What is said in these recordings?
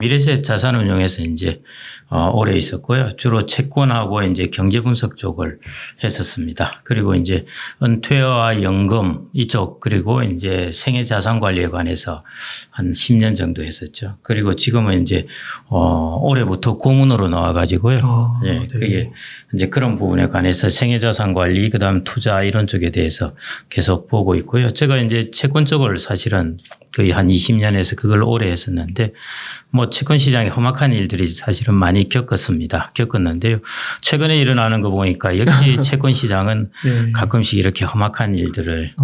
미래셋 자산운용에서 이제 오래 있었고요. 주로 채권하고 이제 경제 분석 쪽을 했었습니다. 그리고 이제 은퇴와 연금 이쪽 그리고 이제 생애 자산 관리에 관해서 한 10년 정도 했었죠. 그리고 지금은 이제 올해부터 고문으로 나와 가지고요. 네. 그게 이제 그런 부분에 관해서 생애 자산 관리 그다음 투자 이런 쪽에 대해서 계속 보고 있고요. 제가 이제 채권 쪽을 사실은 거의 한 20년에서 그걸 오래 했었는데 뭐 채권 시장에 험악한 일들이 사실은 많이 겪었는데요. 최근에 일어나는 거 보니까 역시 채권 시장은 네. 가끔씩 이렇게 험악한 일들을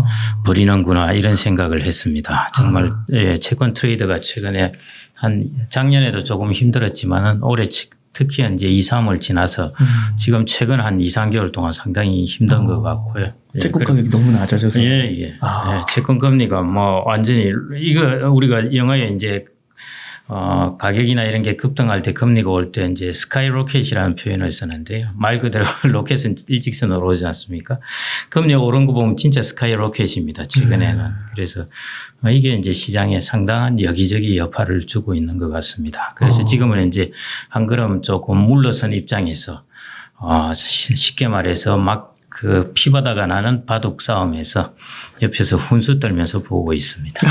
벌이는구나 이런 생각을 했습니다. 정말 예, 채권 트레이드가 최근에 한 작년에도 조금 힘들었지만은 올해 특히 이제 2, 3월 지나서 지금 최근 한 2, 3개월 동안 상당히 힘든 것 같고요. 채권 가격이 너무 낮아져서. 예, 예. 예, 채권 금리가 뭐 완전히 이거 우리가 영어에 이제 가격이나 이런 게 급등할 때 금리가 올 때 이제 스카이 로켓이라는 표현을 쓰는데요. 말 그대로 로켓은 일직선으로 오지 않습니까? 금리 오른 거 보면 진짜 스카이 로켓입니다. 최근에는. 그래서 이게 이제 시장에 상당한 여기저기 여파를 주고 있는 것 같습니다. 그래서 지금은 이제 한 걸음 조금 물러선 입장에서 쉽게 말해서 막 그 피바다가 나는 바둑 싸움에서 옆에서 훈수 떨면서 보고 있습니다.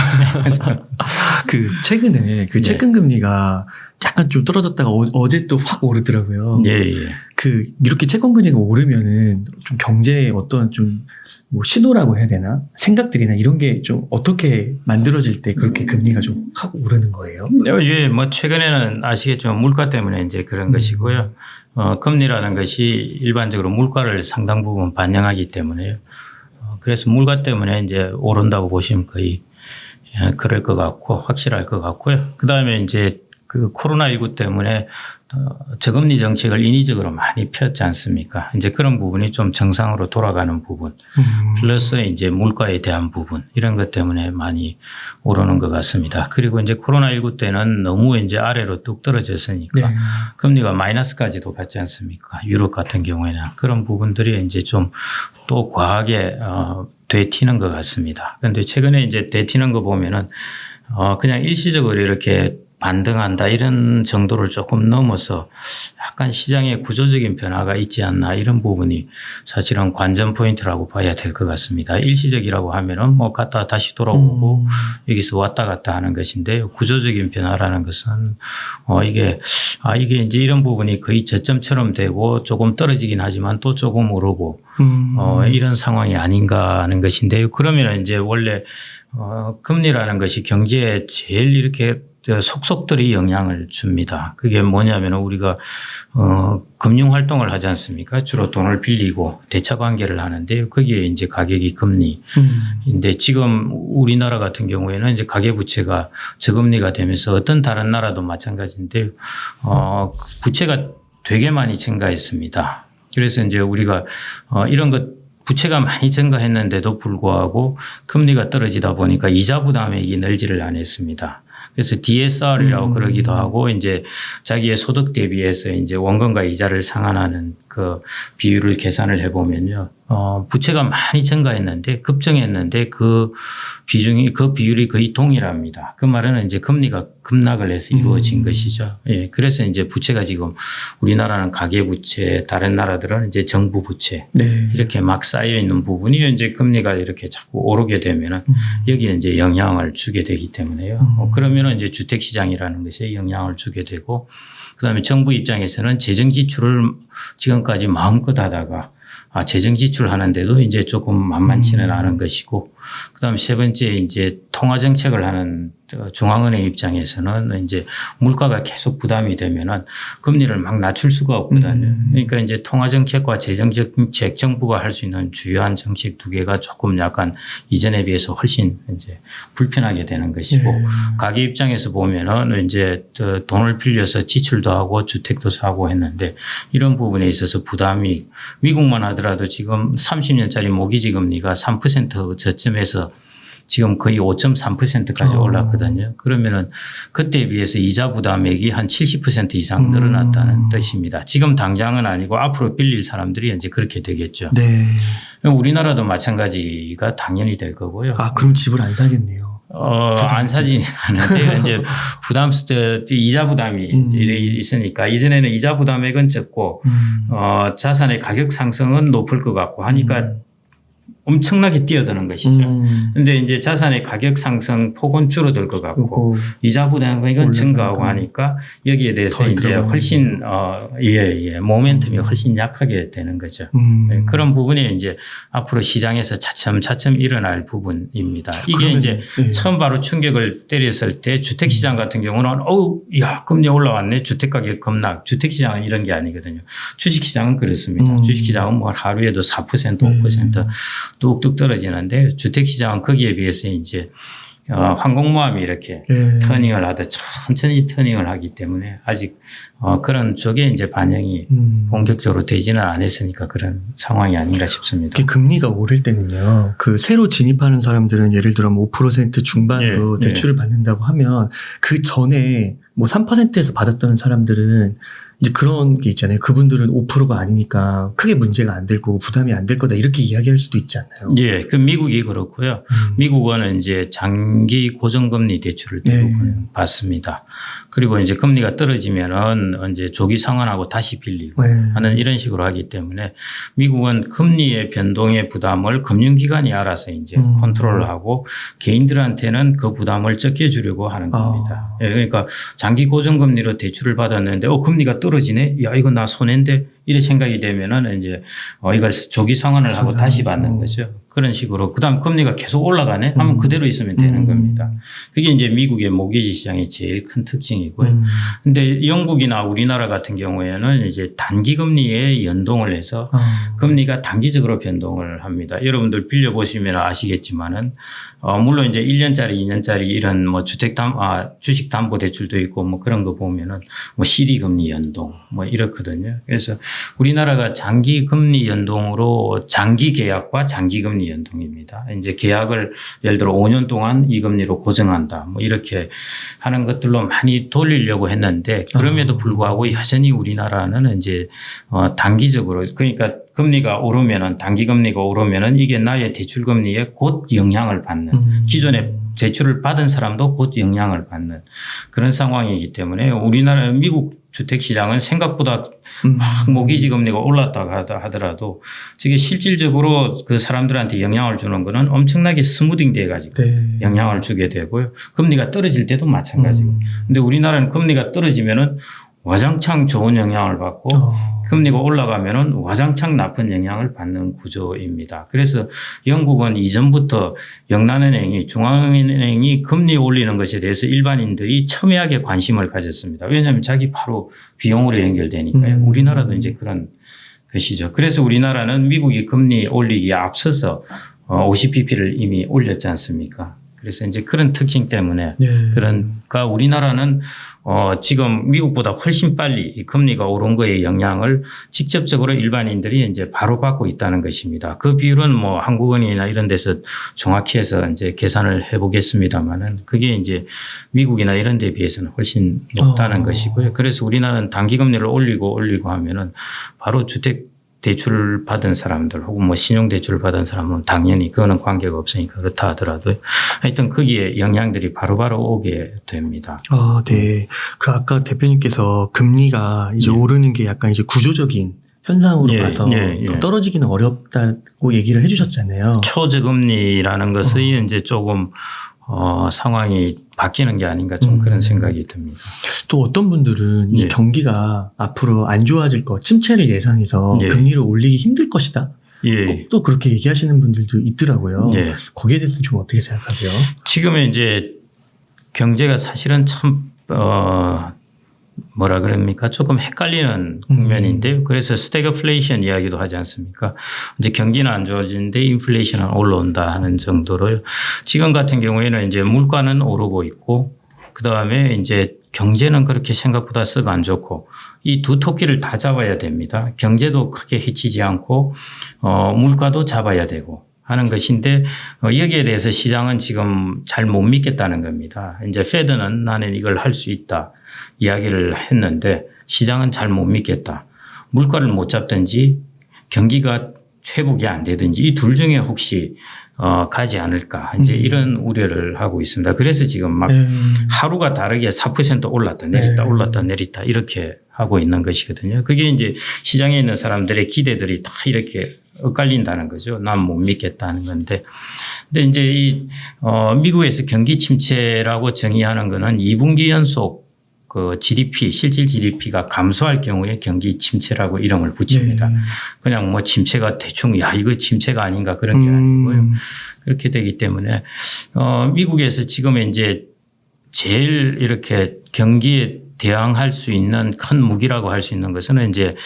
그 최근에 그 채권 금리가 약간 좀 떨어졌다가 어제 또 확 오르더라고요. 예, 예. 그 이렇게 채권 금리가 오르면은 좀 경제에 어떤 좀 뭐 신호라고 해야 되나? 생각들이나 이런 게 좀 어떻게 만들어질 때 그렇게 금리가 좀 확 오르는 거예요? 예, 뭐 최근에는 아시겠지만 물가 때문에 이제 그런 것이고요. 금리라는 것이 일반적으로 물가를 상당 부분 반영하기 때문에요. 그래서 물가 때문에 이제 오른다고 보시면 거의 그럴 것 같고 확실할 것 같고요. 그 다음에 이제 그 코로나19 때문에 저금리 정책을 인위적으로 많이 폈지 않습니까? 이제 그런 부분이 좀 정상으로 돌아가는 부분, 플러스 이제 물가에 대한 부분 이런 것 때문에 많이 오르는 것 같습니다. 그리고 이제 코로나19 때는 너무 이제 아래로 뚝 떨어졌으니까 금리가 마이너스까지도 갔지 않습니까? 유럽 같은 경우에는 그런 부분들이 이제 좀 또 과하게 되튀는 것 같습니다. 그런데 최근에 이제 되튀는 거 보면은 그냥 일시적으로 이렇게 반등한다 이런 정도를 조금 넘어서 약간 시장에 구조적인 변화가 있지 않나 이런 부분이 사실은 관전 포인트라고 봐야 될 것 같습니다. 일시적이라고 하면은 뭐 갔다 다시 돌아오고 여기서 왔다 갔다 하는 것인데요. 구조적인 변화라는 것은 이게 이제 이런 부분이 거의 저점처럼 되고 조금 떨어지긴 하지만 또 조금 오르고 이런 상황이 아닌가 하는 것인데요. 그러면 이제 원래 금리라는 것이 경제에 제일 이렇게 속속들이 영향을 줍니다. 그게 뭐냐면 우리가 금융 활동을 하지 않습니까? 주로 돈을 빌리고 대차 관계를 하는데요. 거기에 이제 가격이 금리인데 지금 우리나라 같은 경우에는 이제 가계부채가 저금리가 되면서 어떤 다른 나라도 마찬가지인데요. 부채가 되게 많이 증가했습니다. 그래서 이제 우리가 이런 것 부채가 많이 증가했는데도 불구하고 금리가 떨어지다 보니까 이자 부담액이 늘지를 않았습니다. 그래서 DSR이라고 그러기도 하고 이제 자기의 소득 대비해서 이제 원금과 이자를 상환하는 그 비율을 계산을 해보면요. 부채가 많이 증가했는데 급증했는데 그 비율이 거의 동일합니다. 그 말은 이제 금리가 급락을 해서 이루어진 것이죠. 예. 그래서 이제 부채가 지금 우리나라는 가계부채, 다른 나라들은 이제 정부 부채 이렇게 막 쌓여 있는 부분이 이제 금리가 이렇게 자꾸 오르게 되면은 여기에 이제 영향을 주게 되기 때문에요. 그러면은 이제 주택 시장이라는 것에 영향을 주게 되고 그다음에 정부 입장에서는 재정 지출을 지금까지 마음껏 하다가 재정 지출 하는데도 이제 조금 만만치는 않은 것이고, 그 다음에 세 번째 이제 통화 정책을 하는 중앙은행 입장에서는 이제 물가가 계속 부담이 되면은 금리를 막 낮출 수가 없거든요. 그러니까 이제 통화 정책과 재정 정책 정부가 할 수 있는 주요한 정책 두 개가 조금 약간 이전에 비해서 훨씬 이제 불편하게 되는 것이고, 가계 입장에서 보면은 이제 돈을 빌려서 지출도 하고 주택도 사고 했는데 이런 부분에 있어서 부담이 미국만 하더라도 지금 30년짜리 모기지 금리가 3% 저점에서 지금 거의 5.3%까지 올랐거든요. 그러면은 그때에 비해서 이자 부담액이 한 70% 이상 늘어났다는 뜻입니다. 지금 당장은 아니고 앞으로 빌릴 사람들이 이제 그렇게 되겠죠. 네. 우리나라도 마찬가지가 당연히 될 거고요. 그럼 집을 안 사겠네요. 안 사지는 않은데 이제 이자 부담이 이제 있으니까 이전에는 이자 부담액은 적고 자산의 가격 상승은 높을 것 같고 하니까 엄청나게 뛰어드는 것이죠. 그런데 이제 자산의 가격 상승 폭은 줄어들 것 같고 이자 부담액은 증가하고 하니까 여기에 대해서 이제 훨씬 모멘텀이 훨씬 약하게 되는 거죠. 네, 그런 부분이 이제 앞으로 시장에서 차츰차츰 일어날 부분입니다. 이게 이제 처음 바로 충격을 때렸을 때 주택시장 같은 경우는 야 금리 올라왔네. 주택 가격 급락. 주택시장은 이런 게 아니거든요. 주식시장은 그렇습니다. 주식시장은 뭐 하루에도 4% 5% 뚝뚝 떨어지는데 주택시장은 거기에 비해서 이제 항공모함이 이렇게 터닝을 하듯 천천히 터닝을 하기 때문에 아직 그런 쪽에 이제 반영이 본격적으로 되지는 않았으니까 그런 상황이 아닌가 싶습니다. 금리가 오를 때는요. 그 새로 진입하는 사람들은 예를 들어 뭐 5% 중반으로 대출을 받는다고 하면 그 전에 뭐 3%에서 받았던 사람들은 이제 그런 게 있잖아요. 그분들은 5%가 아니니까 크게 문제가 안 될 거고 부담이 안 될 거다 이렇게 이야기할 수도 있지 않나요? 예, 그 미국이 그렇고요. 미국은 이제 장기 고정금리 대출을 대부분 받습니다. 그리고 이제 금리가 떨어지면은 이제 조기 상환하고 다시 빌리고 하는 이런 식으로 하기 때문에 미국은 금리의 변동의 부담을 금융기관이 알아서 이제 컨트롤하고 개인들한테는 그 부담을 적게 주려고 하는 겁니다. 예, 그러니까 장기 고정금리로 대출을 받았는데 금리가 떨어지네. 야, 이거 나 손해인데 이래 생각이 되면은 이제 이걸 조기 상환을 하고 다시 받는 거죠. 그런 식으로 그다음 금리가 계속 올라가네 하면 그대로 있으면 되는 겁니다. 그게 이제 미국의 모기지 시장의 제일 큰 특징이고요. 근데 영국이나 우리나라 같은 경우에는 이제 단기 금리에 연동을 해서 금리가 단기적으로 변동을 합니다. 여러분들 빌려 보시면 아시겠지만은 물론 이제 1년짜리, 2년짜리 이런 뭐 주식 담보 대출도 있고 뭐 그런 거 보면은 뭐 실이 금리 연동 뭐 이렇거든요. 그래서 우리나라가 장기 금리 연동으로 장기 계약과 장기 금리 연동입니다. 이제 계약을 예를 들어 5년 동안 이 금리로 고정한다. 뭐 이렇게 하는 것들로 많이 돌리려고 했는데 그럼에도 불구하고 여전히 우리나라는 이제 단기적으로 그러니까 금리가 오르면은 단기 금리가 오르면은 이게 나의 대출 금리에 곧 영향을 받는 기존에 대출을 받은 사람도 곧 영향을 받는 그런 상황이기 때문에 우리나라 미국 주택시장은 생각보다 막 모기지 금리가 올랐다가 하더라도 저게 실질적으로 그 사람들한테 영향을 주는 거는 엄청나게 스무딩 돼 가지고 영향을 주게 되고요. 금리가 떨어질 때도 마찬가지고. 근데 우리나라는 금리가 떨어지면은 와장창 좋은 영향을 받고 금리가 올라가면은 와장창 나쁜 영향을 받는 구조입니다. 그래서 영국은 이전부터 영란은행이 중앙은행이 금리 올리는 것에 대해서 일반인들이 첨예하게 관심을 가졌습니다. 왜냐하면 자기 바로 비용으로 연결되니까요. 우리나라도 이제 그런 것이죠. 그래서 우리나라는 미국이 금리 올리기에 앞서서 50bp를 이미 올렸지 않습니까? 그래서 이제 그런 특징 때문에 그러니까 우리나라는 지금 미국보다 훨씬 빨리 이 금리가 오른 거의 영향을 직접적으로 일반인들이 이제 바로 받고 있다는 것입니다. 그 비율은 뭐 한국은행이나 이런 데서 정확히 해서 이제 계산을 해보겠습니다만은 그게 이제 미국이나 이런 데 비해서는 훨씬 높다는 것이고요. 그래서 우리나라는 단기 금리를 올리고 하면은 바로 주택 대출을 받은 사람들 혹은 뭐 신용 대출을 받은 사람은 당연히 그거는 관계가 없으니까 그렇다 하더라도 하여튼 거기에 영향들이 바로바로 오게 됩니다. 네. 그 아까 대표님께서 금리가 이제 오르는 게 약간 이제 구조적인 현상으로 봐서 더 떨어지기는 어렵다고 얘기를 해주셨잖아요. 초저금리라는 것이 이제 조금 상황이 바뀌는 게 아닌가 좀 그런 생각이 듭니다. 또 어떤 분들은 이 경기가 앞으로 안 좋아질 것, 침체를 예상해서 금리를 올리기 힘들 것이다. 또 그렇게 얘기하시는 분들도 있더라고요. 거기에 대해서는 좀 어떻게 생각하세요? 지금의 이제 경제가 사실은 참 뭐라 그럽니까? 조금 헷갈리는 국면인데요. 그래서 스태그플레이션 이야기도 하지 않습니까? 이제 경기는 안 좋아지는데 인플레이션은 올라온다 하는 정도로요. 지금 같은 경우에는 이제 물가는 오르고 있고 그 다음에 이제 경제는 그렇게 생각보다 썩 안 좋고 이 두 토끼를 다 잡아야 됩니다. 경제도 크게 해치지 않고 물가도 잡아야 되고 하는 것인데 여기에 대해서 시장은 지금 잘 못 믿겠다는 겁니다. 이제 페드는 나는 이걸 할 수 있다. 이야기를 했는데 시장은 잘 못 믿겠다. 물가를 못 잡든지 경기가 회복이 안 되든지 이 둘 중에 혹시 가지 않을까 이제 이런 우려를 하고 있습니다. 그래서 지금 막 하루가 다르게 4% 올랐다 내렸다 올랐다 내렸다 이렇게 하고 있는 것이거든요. 그게 이제 시장에 있는 사람들의 기대들이 다 이렇게 엇갈린다는 거죠. 난 못 믿겠다는 건데. 근데 이제 미국에서 경기 침체라고 정의하는 거는 2분기 연속 그 GDP, 실질 GDP가 감소할 경우에 경기 침체라고 이름을 붙입니다. 그냥 뭐 침체가 대충 야 이거 침체가 아닌가 그런 게 아니고요. 그렇게 되기 때문에 미국에서 지금 이제 제일 이렇게 경기에 대항할 수 있는 큰 무기라고 할 수 있는 것은 이제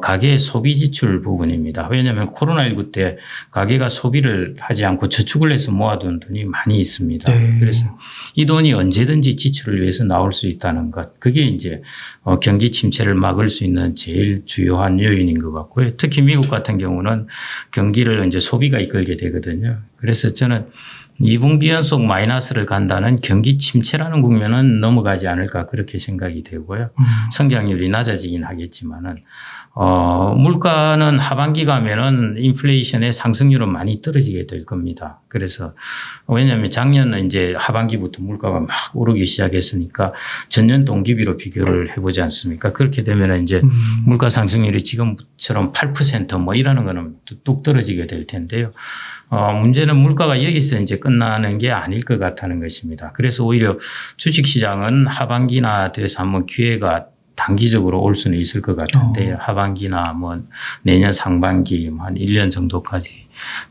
가계 소비 지출 부분입니다. 왜냐하면 코로나19 때 가계가 소비를 하지 않고 저축을 해서 모아둔 돈이 많이 있습니다. 그래서 이 돈이 언제든지 지출을 위해서 나올 수 있다는 것. 그게 이제 경기 침체를 막을 수 있는 제일 주요한 요인인 것 같고요. 특히 미국 같은 경우는 경기를 이제 소비가 이끌게 되거든요. 그래서 저는 2분기 연속 마이너스를 간다는 경기 침체라는 국면은 넘어가지 않을까 그렇게 생각이 되고요. 성장률이 낮아지긴 하겠지만은 물가는 하반기 가면은 인플레이션의 상승률은 많이 떨어지게 될 겁니다. 그래서 왜냐하면 작년은 이제 하반기부터 물가가 막 오르기 시작했으니까 전년 동기비로 비교를 해보지 않습니까? 그렇게 되면은 이제 물가 상승률이 지금처럼 8% 뭐 이러는 거는 뚝 떨어지게 될 텐데요. 문제는 물가가 여기서 이제 끝나는 게 아닐 것 같다는 것입니다. 그래서 오히려 주식시장은 하반기나 돼서 한번 기회가 단기적으로 올 수는 있을 것 같은데 하반기나 뭐 내년 상반기 한 1년 정도까지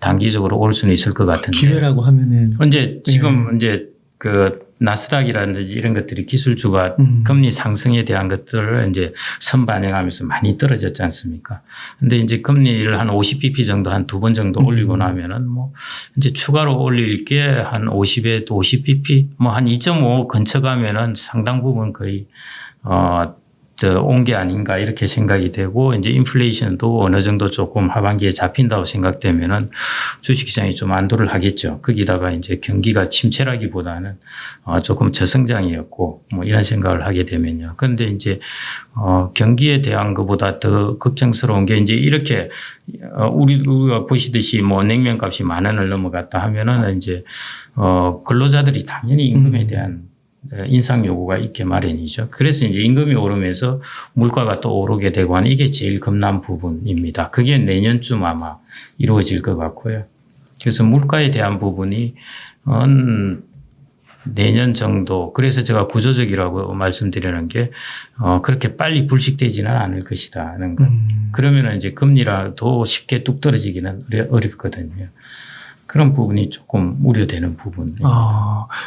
단기적으로 올 수는 있을 것 같은데 기회라고 하면은 이제 지금 이제 그 나스닥이라든지 이런 것들이 기술주가 금리 상승에 대한 것들을 이제 선반영하면서 많이 떨어졌지 않습니까? 근데 이제 금리를 한 50bp 정도 한 두 번 정도 올리고 나면은 뭐 이제 추가로 올릴 게 한 50에 또 50bp 뭐 한 2.5 근처 가면은 상당 부분 거의 온 게 아닌가 이렇게 생각이 되고 이제 인플레이션도 어느 정도 조금 하반기에 잡힌다고 생각되면은 주식시장이 좀 안도를 하겠죠. 거기다가 이제 경기가 침체라기보다는 조금 저성장이었고 뭐 이런 생각을 하게 되면요. 그런데 이제 경기에 대한 것보다 더 걱정스러운 게 이제 이렇게 우리가 보시듯이 뭐 냉면값이 10,000원을 넘어갔다 하면은 이제 근로자들이 당연히 임금에 대한 인상 요구가 있게 마련이죠. 그래서 이제 임금이 오르면서 물가가 또 오르게 되고 하는 이게 제일 겁난 부분입니다. 그게 내년쯤 아마 이루어질 것 같고요. 그래서 물가에 대한 부분이 내년 정도 그래서 제가 구조적이라고 말씀드리는 게 그렇게 빨리 불식되지는 않을 것이다는 것. 그러면 이제 금리라도 쉽게 뚝 떨어지기는 어렵거든요. 그런 부분이 조금 우려되는 부분입니다.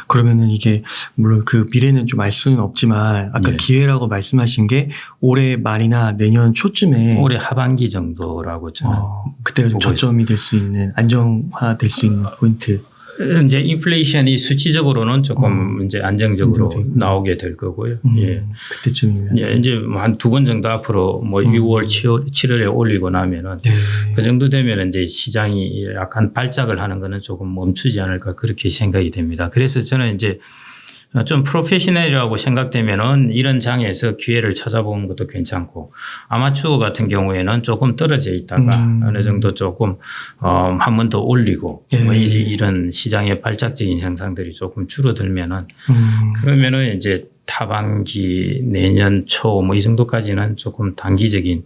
그러면은 이게 물론 그 미래는 좀 알 수는 없지만 아까 기회라고 말씀하신 게 올해 말이나 내년 초쯤에 올해 하반기 정도라고 저는 그때가 좀 저점이 될 수 있는 안정화될 수 있는 포인트. 이제 인플레이션이 수치적으로는 조금 이제 안정적으로 나오게 될 거고요. 예. 그때쯤이면. 예, 이제 한 두 번 정도 앞으로 뭐 6월, 7월에 올리고 나면은 그 정도 되면 이제 시장이 약간 발작을 하는 거는 조금 멈추지 않을까 그렇게 생각이 됩니다. 그래서 저는 이제 좀 프로페셔널이라고 생각되면은 이런 장에서 기회를 찾아보는 것도 괜찮고 아마추어 같은 경우에는 조금 떨어져 있다가 어느 정도 조금 한 번 더 올리고 뭐 이런 시장의 발작적인 현상들이 조금 줄어들면은 그러면은 이제 하반기 내년 초 뭐 이 정도까지는 조금 단기적인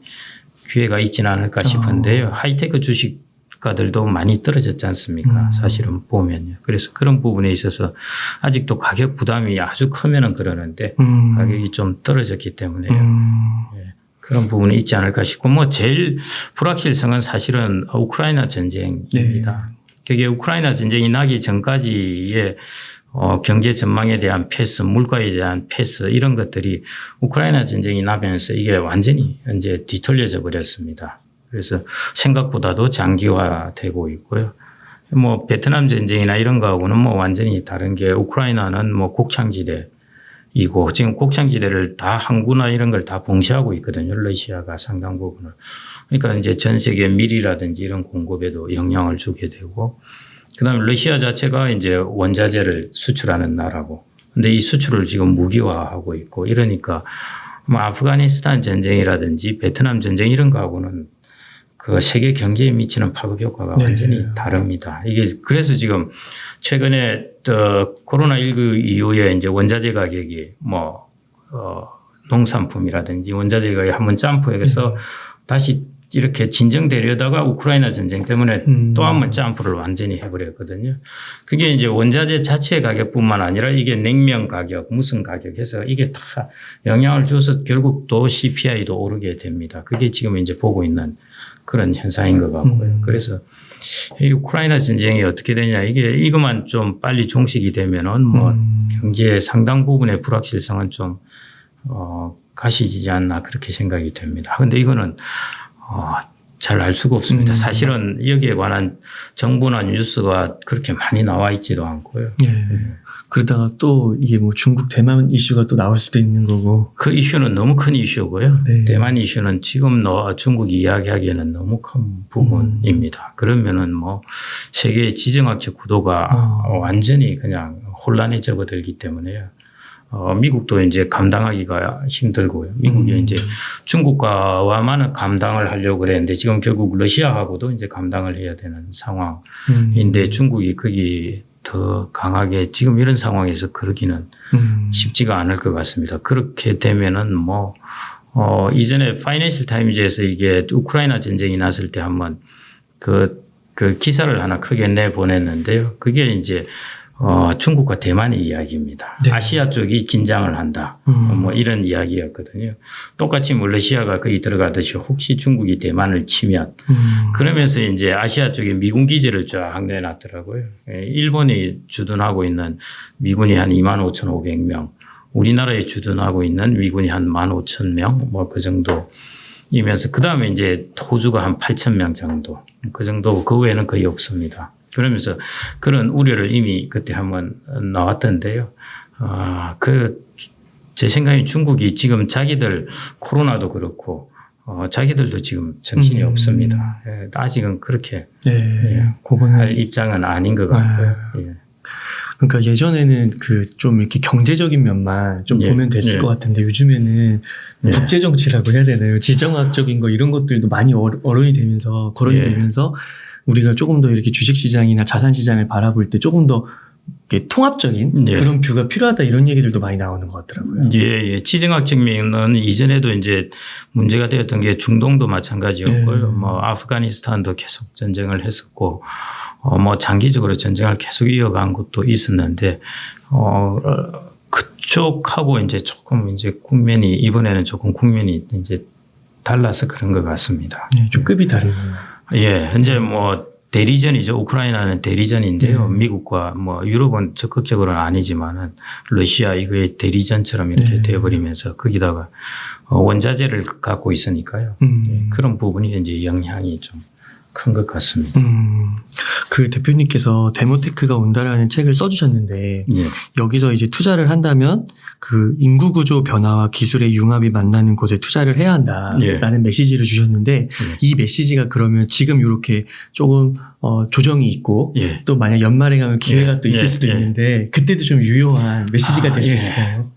기회가 있지는 않을까 싶은데요. 하이테크 주식가들도 많이 떨어졌지 않습니까? 사실은 보면요. 그래서 그런 부분에 있어서 아직도 가격 부담이 아주 크면은 그러는데 가격이 좀 떨어졌기 때문에 예, 그런 부분이 있지 않을까 싶고 뭐 제일 불확실성은 사실은 우크라이나 전쟁입니다. 그게 우크라이나 전쟁이 나기 전까지의 경제 전망에 대한 패스, 물가에 대한 패스 이런 것들이 우크라이나 전쟁이 나면서 이게 완전히 이제 뒤틀려져 버렸습니다. 그래서 생각보다도 장기화되고 있고요. 뭐 베트남 전쟁이나 이런 거하고는 뭐 완전히 다른 게 우크라이나는 뭐 곡창지대이고 지금 곡창지대를 다 항구나 이런 걸 다 봉쇄하고 있거든요. 러시아가 상당 부분을. 그러니까 이제 전 세계 밀이라든지 이런 공급에도 영향을 주게 되고 그다음에 러시아 자체가 이제 원자재를 수출하는 나라고. 근데 이 수출을 지금 무기화하고 있고 이러니까 뭐 아프가니스탄 전쟁이라든지 베트남 전쟁 이런 거하고는 그 세계 경제에 미치는 파급 효과가 네. 완전히 다릅니다. 이게 그래서 지금 최근에 코로나19 이후에 이제 원자재 가격이 농산품이라든지 원자재 가격이 한번 점프해서 다시 이렇게 진정되려다가 우크라이나 전쟁 때문에 또 한 번 점프를 완전히 해버렸거든요. 그게 이제 원자재 자체 가격뿐만 아니라 이게 냉면 가격, 무슨 가격 해서 이게 다 영향을 줘서 결국 또 CPI도 오르게 됩니다. 그게 지금 이제 보고 있는 그런 현상인 것 같고요. 그래서 이 우크라이나 전쟁이 어떻게 되냐 이것만 좀 빨리 종식이 되면은 경제의 상당 부분의 불확실성은 좀 가시지지 않나 그렇게 생각이 됩니다. 그런데 이거는 잘 알 수가 없습니다. 사실은 여기에 관한 정보나 뉴스가 그렇게 많이 나와 있지도 않고요. 예. 그러다가 또 이게 뭐 중국 대만 이슈가 또 나올 수도 있는 거고. 그 이슈는 너무 큰 이슈고요. 네. 대만 이슈는 지금 중국이 이야기하기에는 너무 큰 부분입니다. 그러면은 세계의 지정학적 구도가 완전히 그냥 혼란에 접어들기 때문에요. 미국도 이제 감당하기가 힘들고요. 미국이 이제 중국과만 감당을 하려고 그랬는데 지금 결국 러시아하고도 이제 감당을 해야 되는 상황인데 중국이 거기 더 강하게 지금 이런 상황에서 그러기는 쉽지가 않을 것 같습니다. 그렇게 되면은 이전에 파이낸셜 타임즈에서 이게 우크라이나 전쟁이 났을 때 한번 그 기사를 하나 크게 내보냈는데요. 그게 이제 중국과 대만의 이야기입니다. 네. 아시아 쪽이 긴장을 한다. 이런 이야기였거든요. 똑같이 러시아가 거기 들어가듯이 혹시 중국이 대만을 치면 그러면서 이제 아시아 쪽에 미군 기지를 쫙 내놨더라고요. 일본이 주둔하고 있는 미군이 한 25,500명, 우리나라에 주둔하고 있는 미군이 한 15,000명, 그 정도이면서 그 다음에 이제 호주가 한 8,000명 정도, 그 정도, 그 외에는 거의 없습니다. 그러면서 그런 우려를 이미 그때 한번 나왔던데요. 제 생각에 중국이 지금 자기들 코로나도 그렇고, 자기들도 지금 정신이 없습니다. 아직은 그렇게 그거는 할 입장은 아닌 것 같고요. 그러니까 예전에는 좀 이렇게 경제적인 면만 좀 보면 됐을 것 같은데 요즘에는 국제 정치라고 해야 되나요? 지정학적인 거 이런 것들도 많이 거론이 되면서 우리가 조금 더 이렇게 주식시장이나 자산시장을 바라볼 때 조금 더 이렇게 통합적인 그런 뷰가 필요하다 이런 얘기들도 많이 나오는 것 같더라고요. 지정학적 면은 이전에도 이제 문제가 되었던 게 중동도 마찬가지였고요. 아프가니스탄도 계속 전쟁을 했었고, 장기적으로 전쟁을 계속 이어간 것도 있었는데, 그쪽하고 이제 조금 이제 이번에는 조금 국면이 이제 달라서 그런 것 같습니다. 좀 급이 다르네요. 현재 대리전이죠. 우크라이나는 대리전인데요. 미국과 유럽은 적극적으로는 아니지만은 러시아 이거의 대리전처럼 이렇게 되어버리면서 거기다가 원자재를 갖고 있으니까요. 그런 부분이 이제 영향이 좀 큰 것 같습니다. 그 대표님께서 데모테크가 온다라는 책을 써주셨는데 여기서 이제 투자를 한다면 그 인구 구조 변화와 기술의 융합이 만나는 곳에 투자를 해야 한다라는 메시지를 주셨는데 이 메시지가 그러면 지금 이렇게 조금 조정이 있고 또 만약 연말에 가면 기회가 또 있을 수도 있는데 그때도 좀 유효한 메시지가 될 수 있을까요?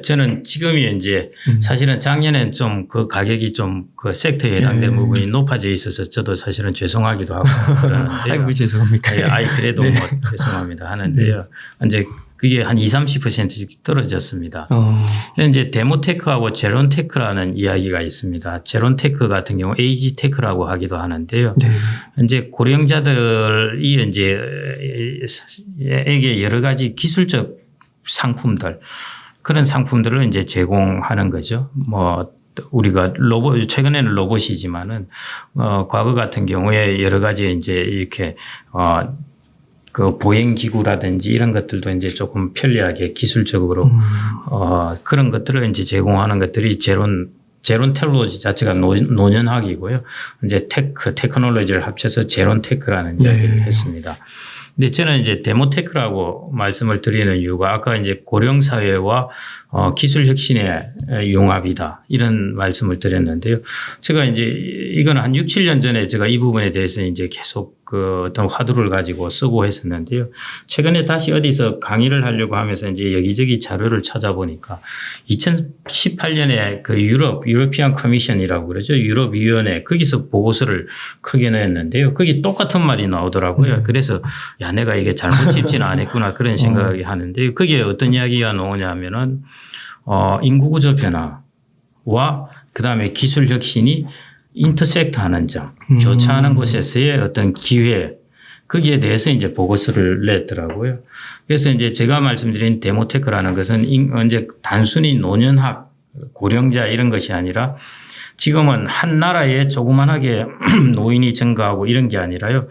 저는 지금이 이제 사실은 작년엔 좀 그 가격이 좀 그 섹터에 해당된 부분이 높아져 있어서 저도 사실은 죄송하기도 하고 그러는데요. 아이고 죄송합니까? 그래도 죄송합니다 하는데요. 이제 그게 한 20-30%씩 떨어졌습니다. 이제 데모테크하고 제론테크라는 이야기가 있습니다. 제론테크 같은 경우 에이지테크라고 하기도 하는데요. 이제 고령자들이 이제 에게 여러 가지 기술적 상품들 그런 상품들을 이제 제공하는 거죠. 우리가 최근에는 로봇이지만은, 과거 같은 경우에 여러 가지 이제 이렇게, 그 보행기구라든지 이런 것들도 이제 조금 편리하게 기술적으로, 그런 것들을 이제 제공하는 것들이 제론 테크놀로지 자체가 노년학이고요. 이제 테크놀로지를 합쳐서 제론 테크라는 이야기를 했습니다. 근데 저는 이제 데모테크라고 말씀을 드리는 이유가 아까 이제 고령사회와 기술 혁신의 융합이다. 이런 말씀을 드렸는데요. 제가 이제 이거는 한 6, 7년 전에 제가 이 부분에 대해서 이제 계속 그 어떤 화두를 가지고 쓰고 했었는데요. 최근에 다시 어디서 강의를 하려고 하면서 이제 여기저기 자료를 찾아보니까 2018년에 그 유러피안 커미션이라고 그러죠. 유럽위원회 거기서 보고서를 크게 냈는데요. 거기 똑같은 말이 나오더라고요. 그래서 야, 내가 이게 잘못 짚지는 않았구나 그런 생각이 하는데 거기에 어떤 이야기가 나오냐 하면은 인구구조 변화와 그다음에 기술 혁신이 인터섹트 하는 점, 교차하는 곳에서의 어떤 기회, 거기에 대해서 이제 보고서를 냈더라고요. 그래서 이제 제가 말씀드린 데모테크라는 것은 이제 단순히 노년학, 고령자 이런 것이 아니라 지금은 한 나라에 조그만하게 노인이 증가하고 이런 게 아니라요.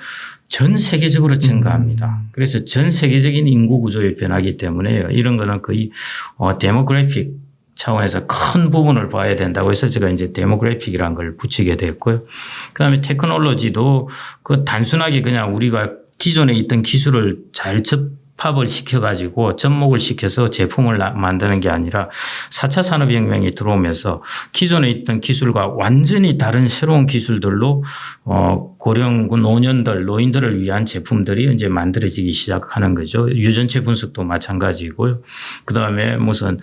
전 세계적으로 증가합니다. 그래서 전 세계적인 인구 구조의 변화이기 때문에 이런 거는 거의 데모그래픽 차원에서 큰 부분을 봐야 된다고 해서 제가 이제 데모그래픽이라는 걸 붙이게 됐고요. 그다음에 테크놀로지도 그 단순하게 그냥 우리가 기존에 있던 기술을 잘 접합을 시켜가지고 접목을 시켜서 제품을 만드는 게 아니라 4차 산업혁명이 들어오면서 기존에 있던 기술과 완전히 다른 새로운 기술들로 고령 노년들, 노인들을 위한 제품들이 이제 만들어지기 시작하는 거죠. 유전체 분석도 마찬가지고요. 그 다음에 무슨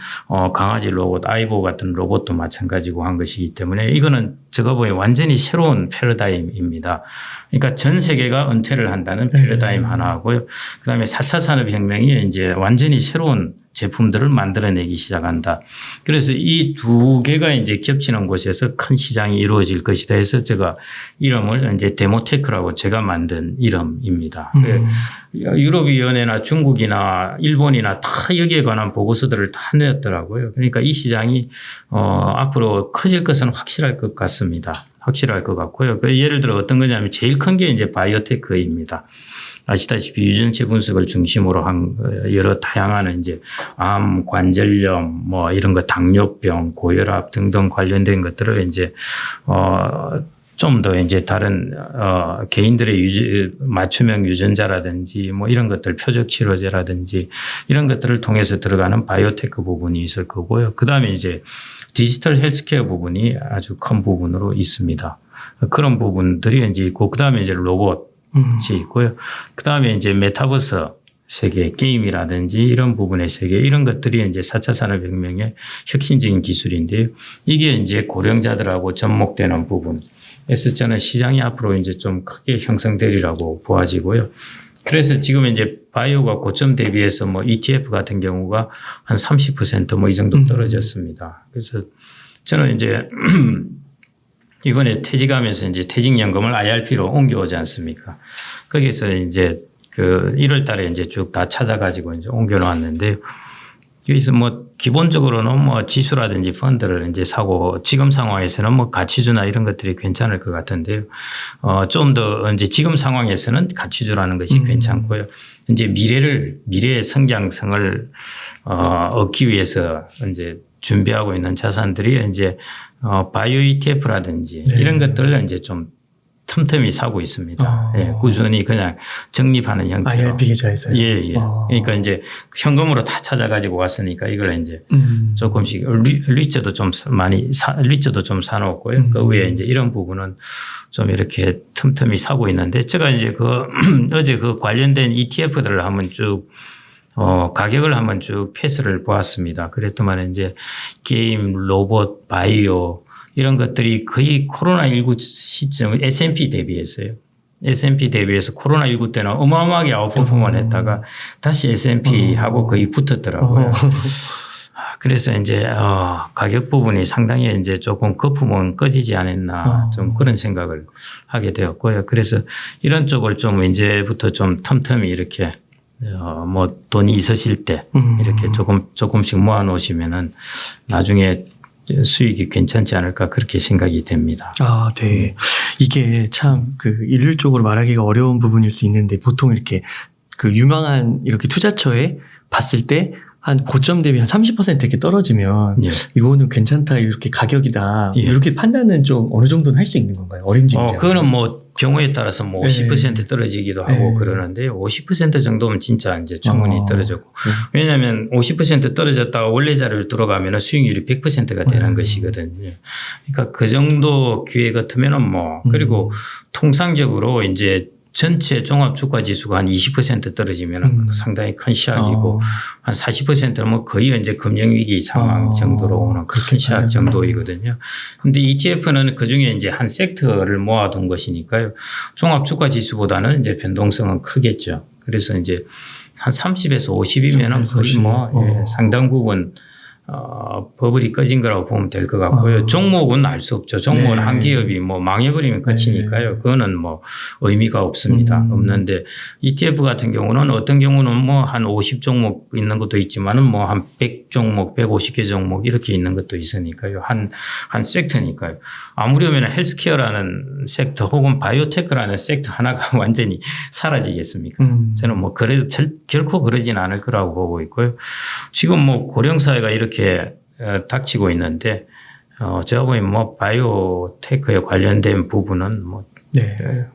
강아지 로봇, 아이보 같은 로봇도 마찬가지고 한 것이기 때문에 이거는 제가 보기에 완전히 새로운 패러다임입니다. 그러니까 전 세계가 은퇴를 한다는 패러다임 하나하고요. 그 다음에 4차 산업혁명이 이제 완전히 새로운 제품들을 만들어내기 시작한다. 그래서 이 두 개가 이제 겹치는 곳에서 큰 시장이 이루어질 것이다 해서 제가 이름을 이제 데모테크라고 제가 만든 이름입니다. 유럽위원회나 중국이나 일본이나 다 여기에 관한 보고서들을 다 냈더라고요. 그러니까 이 시장이 앞으로 커질 것은 확실할 것 같습니다. 확실할 것 같고요. 예를 들어 어떤 거냐면 제일 큰 게 이제 바이오테크입니다. 아시다시피 유전체 분석을 중심으로 한 여러 다양한 이제 암, 관절염, 뭐 이런 거 당뇨병, 고혈압 등등 관련된 것들을 이제 좀 더 이제 다른 개인들의 맞춤형 유전자라든지 뭐 이런 것들 표적 치료제라든지 이런 것들을 통해서 들어가는 바이오테크 부분이 있을 거고요. 그다음에 이제 디지털 헬스케어 부분이 아주 큰 부분으로 있습니다. 그런 부분들이 이제 있고 그다음에 이제 로봇이 있고요. 그다음에 이제 메타버스 세계, 게임이라든지 이런 부분의 세계, 이런 것들이 이제 4차 산업혁명의 혁신적인 기술인데요. 이게 이제 고령자들하고 접목되는 부분에서 저는 시장이 앞으로 이제 좀 크게 형성되리라고 보아지고요. 그래서 지금 이제 바이오가 고점 대비해서 뭐 ETF 같은 경우가 한 30% 뭐 이 정도 떨어졌습니다. 그래서 저는 이제 이번에 퇴직하면서 이제 퇴직연금을 IRP로 옮겨오지 않습니까? 거기서 이제 그 1월 달에 이제 쭉 다 찾아가지고 이제 옮겨놓았는데요. 여기서 뭐 기본적으로는 뭐 지수라든지 펀드를 이제 사고 지금 상황에서는 뭐 가치주나 이런 것들이 괜찮을 것 같은데요. 좀 더 이제 지금 상황에서는 가치주라는 것이 괜찮고요. 이제 미래의 성장성을 얻기 위해서 이제 준비하고 있는 자산들이 이제 바이오 ETF라든지 이런 것들을 이제 좀 틈틈이 사고 있습니다. 예, 꾸준히 그냥 적립하는 형태로. IRP 계좌에서요? 예, 예. 그러니까 이제 현금으로 다 찾아가지고 왔으니까 이걸 이제 조금씩 리츠도 좀 리츠도 좀 사놓고요. 그 위에 이제 이런 부분은 좀 이렇게 틈틈이 사고 있는데 제가 이제 어제 그 관련된 ETF들을 한번 쭉 가격을 한번 쭉 패스를 보았습니다. 그랬더만 이제 게임, 로봇, 바이오 이런 것들이 거의 코로나19 시점 S&P 대비해서요. S&P 대비해서 코로나19 때는 어마어마하게 아웃퍼폼을 했다가 다시 S&P하고 거의 붙었더라고요. 그래서 이제 가격 부분이 상당히 이제 조금 거품은 꺼지지 않았나 좀 그런 생각을 하게 되었고요. 그래서 이런 쪽을 좀 이제부터 좀 틈틈이 이렇게 뭐 돈이 있으실 때 이렇게 조금씩 모아 놓으시면은 나중에 수익이 괜찮지 않을까 그렇게 생각이 됩니다. 아, 네. 이게 참 일률적으로 말하기가 어려운 부분일 수 있는데 보통 이렇게 유망한 이렇게 투자처에 봤을 때 한 고점 대비 한 30% 이렇게 떨어지면 예. 이거는 괜찮다 이렇게 가격이다 예. 이렇게 판단은 좀 어느 정도는 할 수 있는 건가요? 어림짐작. 그거는 뭐 경우에 따라서 뭐 50% 떨어지기도 하고 그러는데 50% 정도면 진짜 이제 충분히 떨어졌고 왜냐하면 50% 떨어졌다가 원래 자리를 들어가면 수익률이 100%가 되는 것이거든요. 그러니까 그 정도 기회 같으면은 뭐 그리고 통상적으로 이제 전체 종합 주가 지수가 한 20% 떨어지면 상당히 큰 시약이고 한 40%는 뭐 거의 이제 금융위기 상황 정도로 오는 큰 시약 정도이거든요. 근데 ETF는 그 중에 이제 한 섹터를 모아둔 것이니까요. 종합 주가 지수보다는 이제 변동성은 크겠죠. 그래서 이제 한 30에서 50이면은 거의 뭐 상당 부분 버블이 꺼진 거라고 보면 될 것 같고요. 종목은 알 수 없죠. 종목은 한 기업이 뭐 망해버리면 끝이니까요. 그거는 뭐 의미가 없습니다. 없는데 ETF 같은 경우는 어떤 경우는 뭐 한 50종목 있는 것도 있지만은 뭐 한 100종목, 150개 종목 이렇게 있는 것도 있으니까요. 한 섹터니까요. 아무려면 헬스케어라는 섹터 혹은 바이오테크라는 섹터 하나가 완전히 사라지겠습니까? 저는 뭐 그래도 결코 그러진 않을 거라고 보고 있고요. 지금 뭐 고령사회가 이렇게 닥치고 있는데 제가 보기엔 뭐 바이오테크에 관련된 부분은 뭐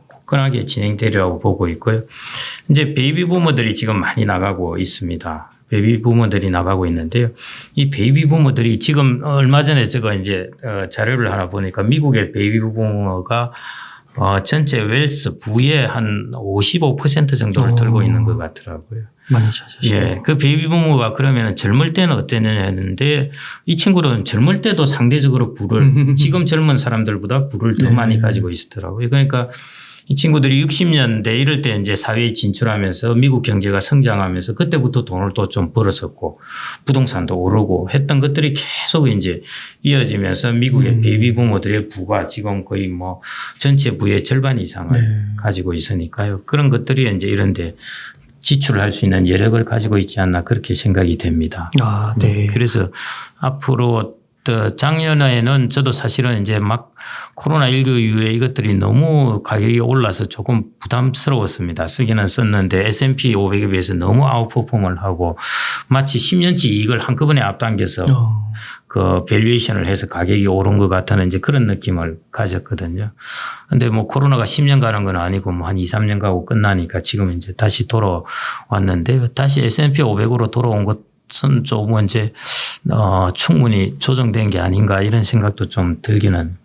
굳건하게 진행되리라고 보고 있고요. 이제 베이비 부모들이 지금 많이 나가고 있습니다. 베이비 부모들이 나가고 있는데요. 이 베이비 부모들이 지금 얼마 전에 제가 이제 자료를 하나 보니까 미국의 베이비 부모가 전체 웰스 부의 한 55% 정도를 들고 있는 것 같더라고요. 많이 찾으시죠. 예, 그 베이비 부모가 그러면 젊을 때는 어땠느냐 했는데 이 친구들은 젊을 때도 상대적으로 부를 지금 젊은 사람들보다 부를 더 많이 가지고 있었더라고요. 그러니까 이 친구들이 60년대 이럴 때 이제 사회에 진출하면서 미국 경제가 성장하면서 그때부터 돈을 또 좀 벌었었고 부동산도 오르고 했던 것들이 계속 이제 이어지면서 미국의 베이비 부모들의 부가 지금 거의 뭐 전체 부의 절반 이상을 가지고 있으니까요. 그런 것들이 이제 이런데 지출을 할 수 있는 여력을 가지고 있지 않나 그렇게 생각이 됩니다. 아, 네. 그래서 앞으로 작년에는 저도 사실은 이제 막 코로나19 이후에 이것들이 너무 가격이 올라서 조금 부담스러웠습니다. 쓰기는 썼는데 S&P 500에 비해서 너무 아웃퍼폼을 하고 마치 10년치 이익을 한꺼번에 앞당겨서 그 밸류에이션을 해서 가격이 오른 것 같은 이제 그런 느낌을 가졌거든요. 근데 뭐 코로나가 10년 가는 건 아니고 뭐 한 2, 3년 가고 끝나니까 지금 이제 다시 돌아왔는데 다시 S&P 500으로 돌아온 것은 조금 이제 충분히 조정된 게 아닌가 이런 생각도 좀 들기는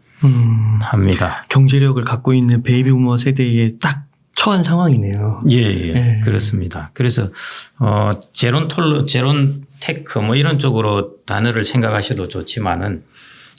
합니다. 경제력을 갖고 있는 베이비 부머 세대에 딱 처한 상황이네요. 예, 그렇습니다. 그래서 제론 테크 뭐 이런 쪽으로 단어를 생각하셔도 좋지만은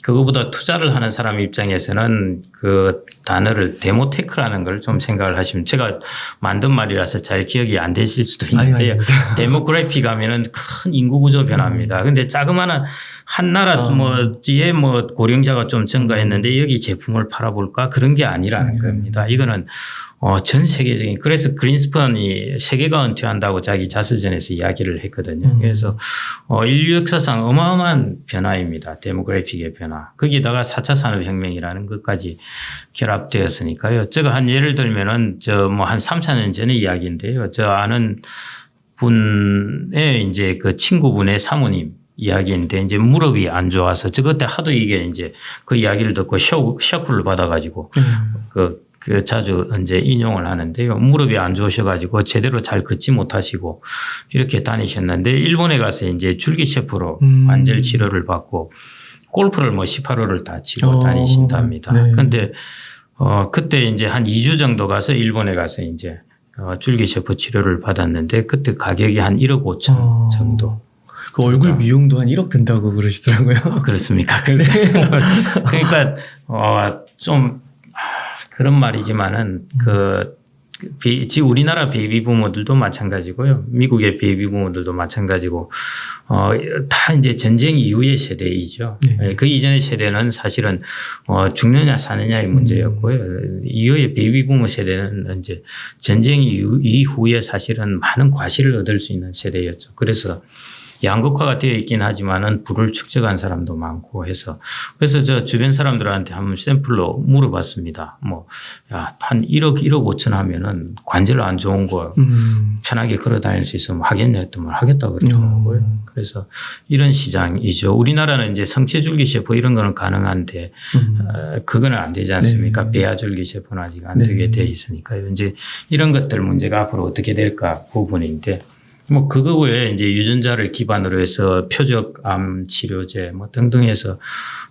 그거보다 투자를 하는 사람 입장에서는 그 단어를 데모테크라는 걸 좀 생각을 하시면 제가 만든 말이라서 잘 기억이 안 되실 수도 있는데요. 데모그래픽 하면은 큰 인구구조 변화입니다. 근데 자그마한 한 나라 뭐에 뭐 고령자가 좀 증가했는데 여기 제품을 팔아볼까 그런 게 아니라는 겁니다. 이거는 전 세계적인 그래서 그린스펀이 세계가 은퇴한다고 자기 자서전에서 이야기를 했거든요. 그래서 인류 역사상 어마어마한 변화입니다. 데모그래픽의 변화. 거기다가 4차 산업혁명이라는 것까지 결합되었으니까요. 제가 한 예를 들면은 뭐 한 3, 4년 전의 이야기인데요. 저 아는 분의 이제 그 친구분의 사모님 이야기인데 이제 무릎이 안 좋아서 저 그때 하도 이게 이제 그 이야기를 듣고 쇼크를 받아가지고 그 자주 이제 인용을 하는데요. 무릎이 안 좋으셔가지고 제대로 잘 걷지 못하시고 이렇게 다니셨는데 일본에 가서 이제 줄기 셰프로 관절 치료를 받고 골프를 뭐 18호를 다 치고 다니신답니다. 그런데 그때 이제 한 2주 정도 가서 일본에 가서 이제 줄기 셰프 치료를 받았는데 그때 가격이 한 1억 5천 정도. 그 얼굴 미용도 한 1억 든다고 그러시더라고요. 그렇습니까? 그러니까 좀 그런 말이지만은 지금 우리나라 베이비 부모들도 마찬가지고요. 미국의 베이비 부모들도 마찬가지고 다 이제 전쟁 이후의 세대이죠. 그 이전의 세대는 사실은 죽느냐 사느냐의 문제였고요. 이후의 베이비 부모 세대는 이제 전쟁 이후에 사실은 많은 과실을 얻을 수 있는 세대였죠. 그래서 양극화가 되어 있긴 하지만은 불을 축적한 사람도 많고 해서 그래서 저 주변 사람들한테 한번 샘플로 물어봤습니다. 뭐, 야, 한 1억 5천 하면은 관절 안 좋은 거 편하게 걸어 다닐 수 있으면 하겠냐 했더니 하겠다고 그러더라고요. 그래서 이런 시장이죠. 우리나라는 이제 성체줄기세포 이런 거는 가능한데 그거는 안 되지 않습니까? 네. 배아줄기세포는 아직 안 되게 돼 있으니까요. 이제 이런 것들 문제가 앞으로 어떻게 될까 부분인데 뭐 그거 외에 이제 유전자를 기반으로 해서 표적암 치료제 뭐 등등 해서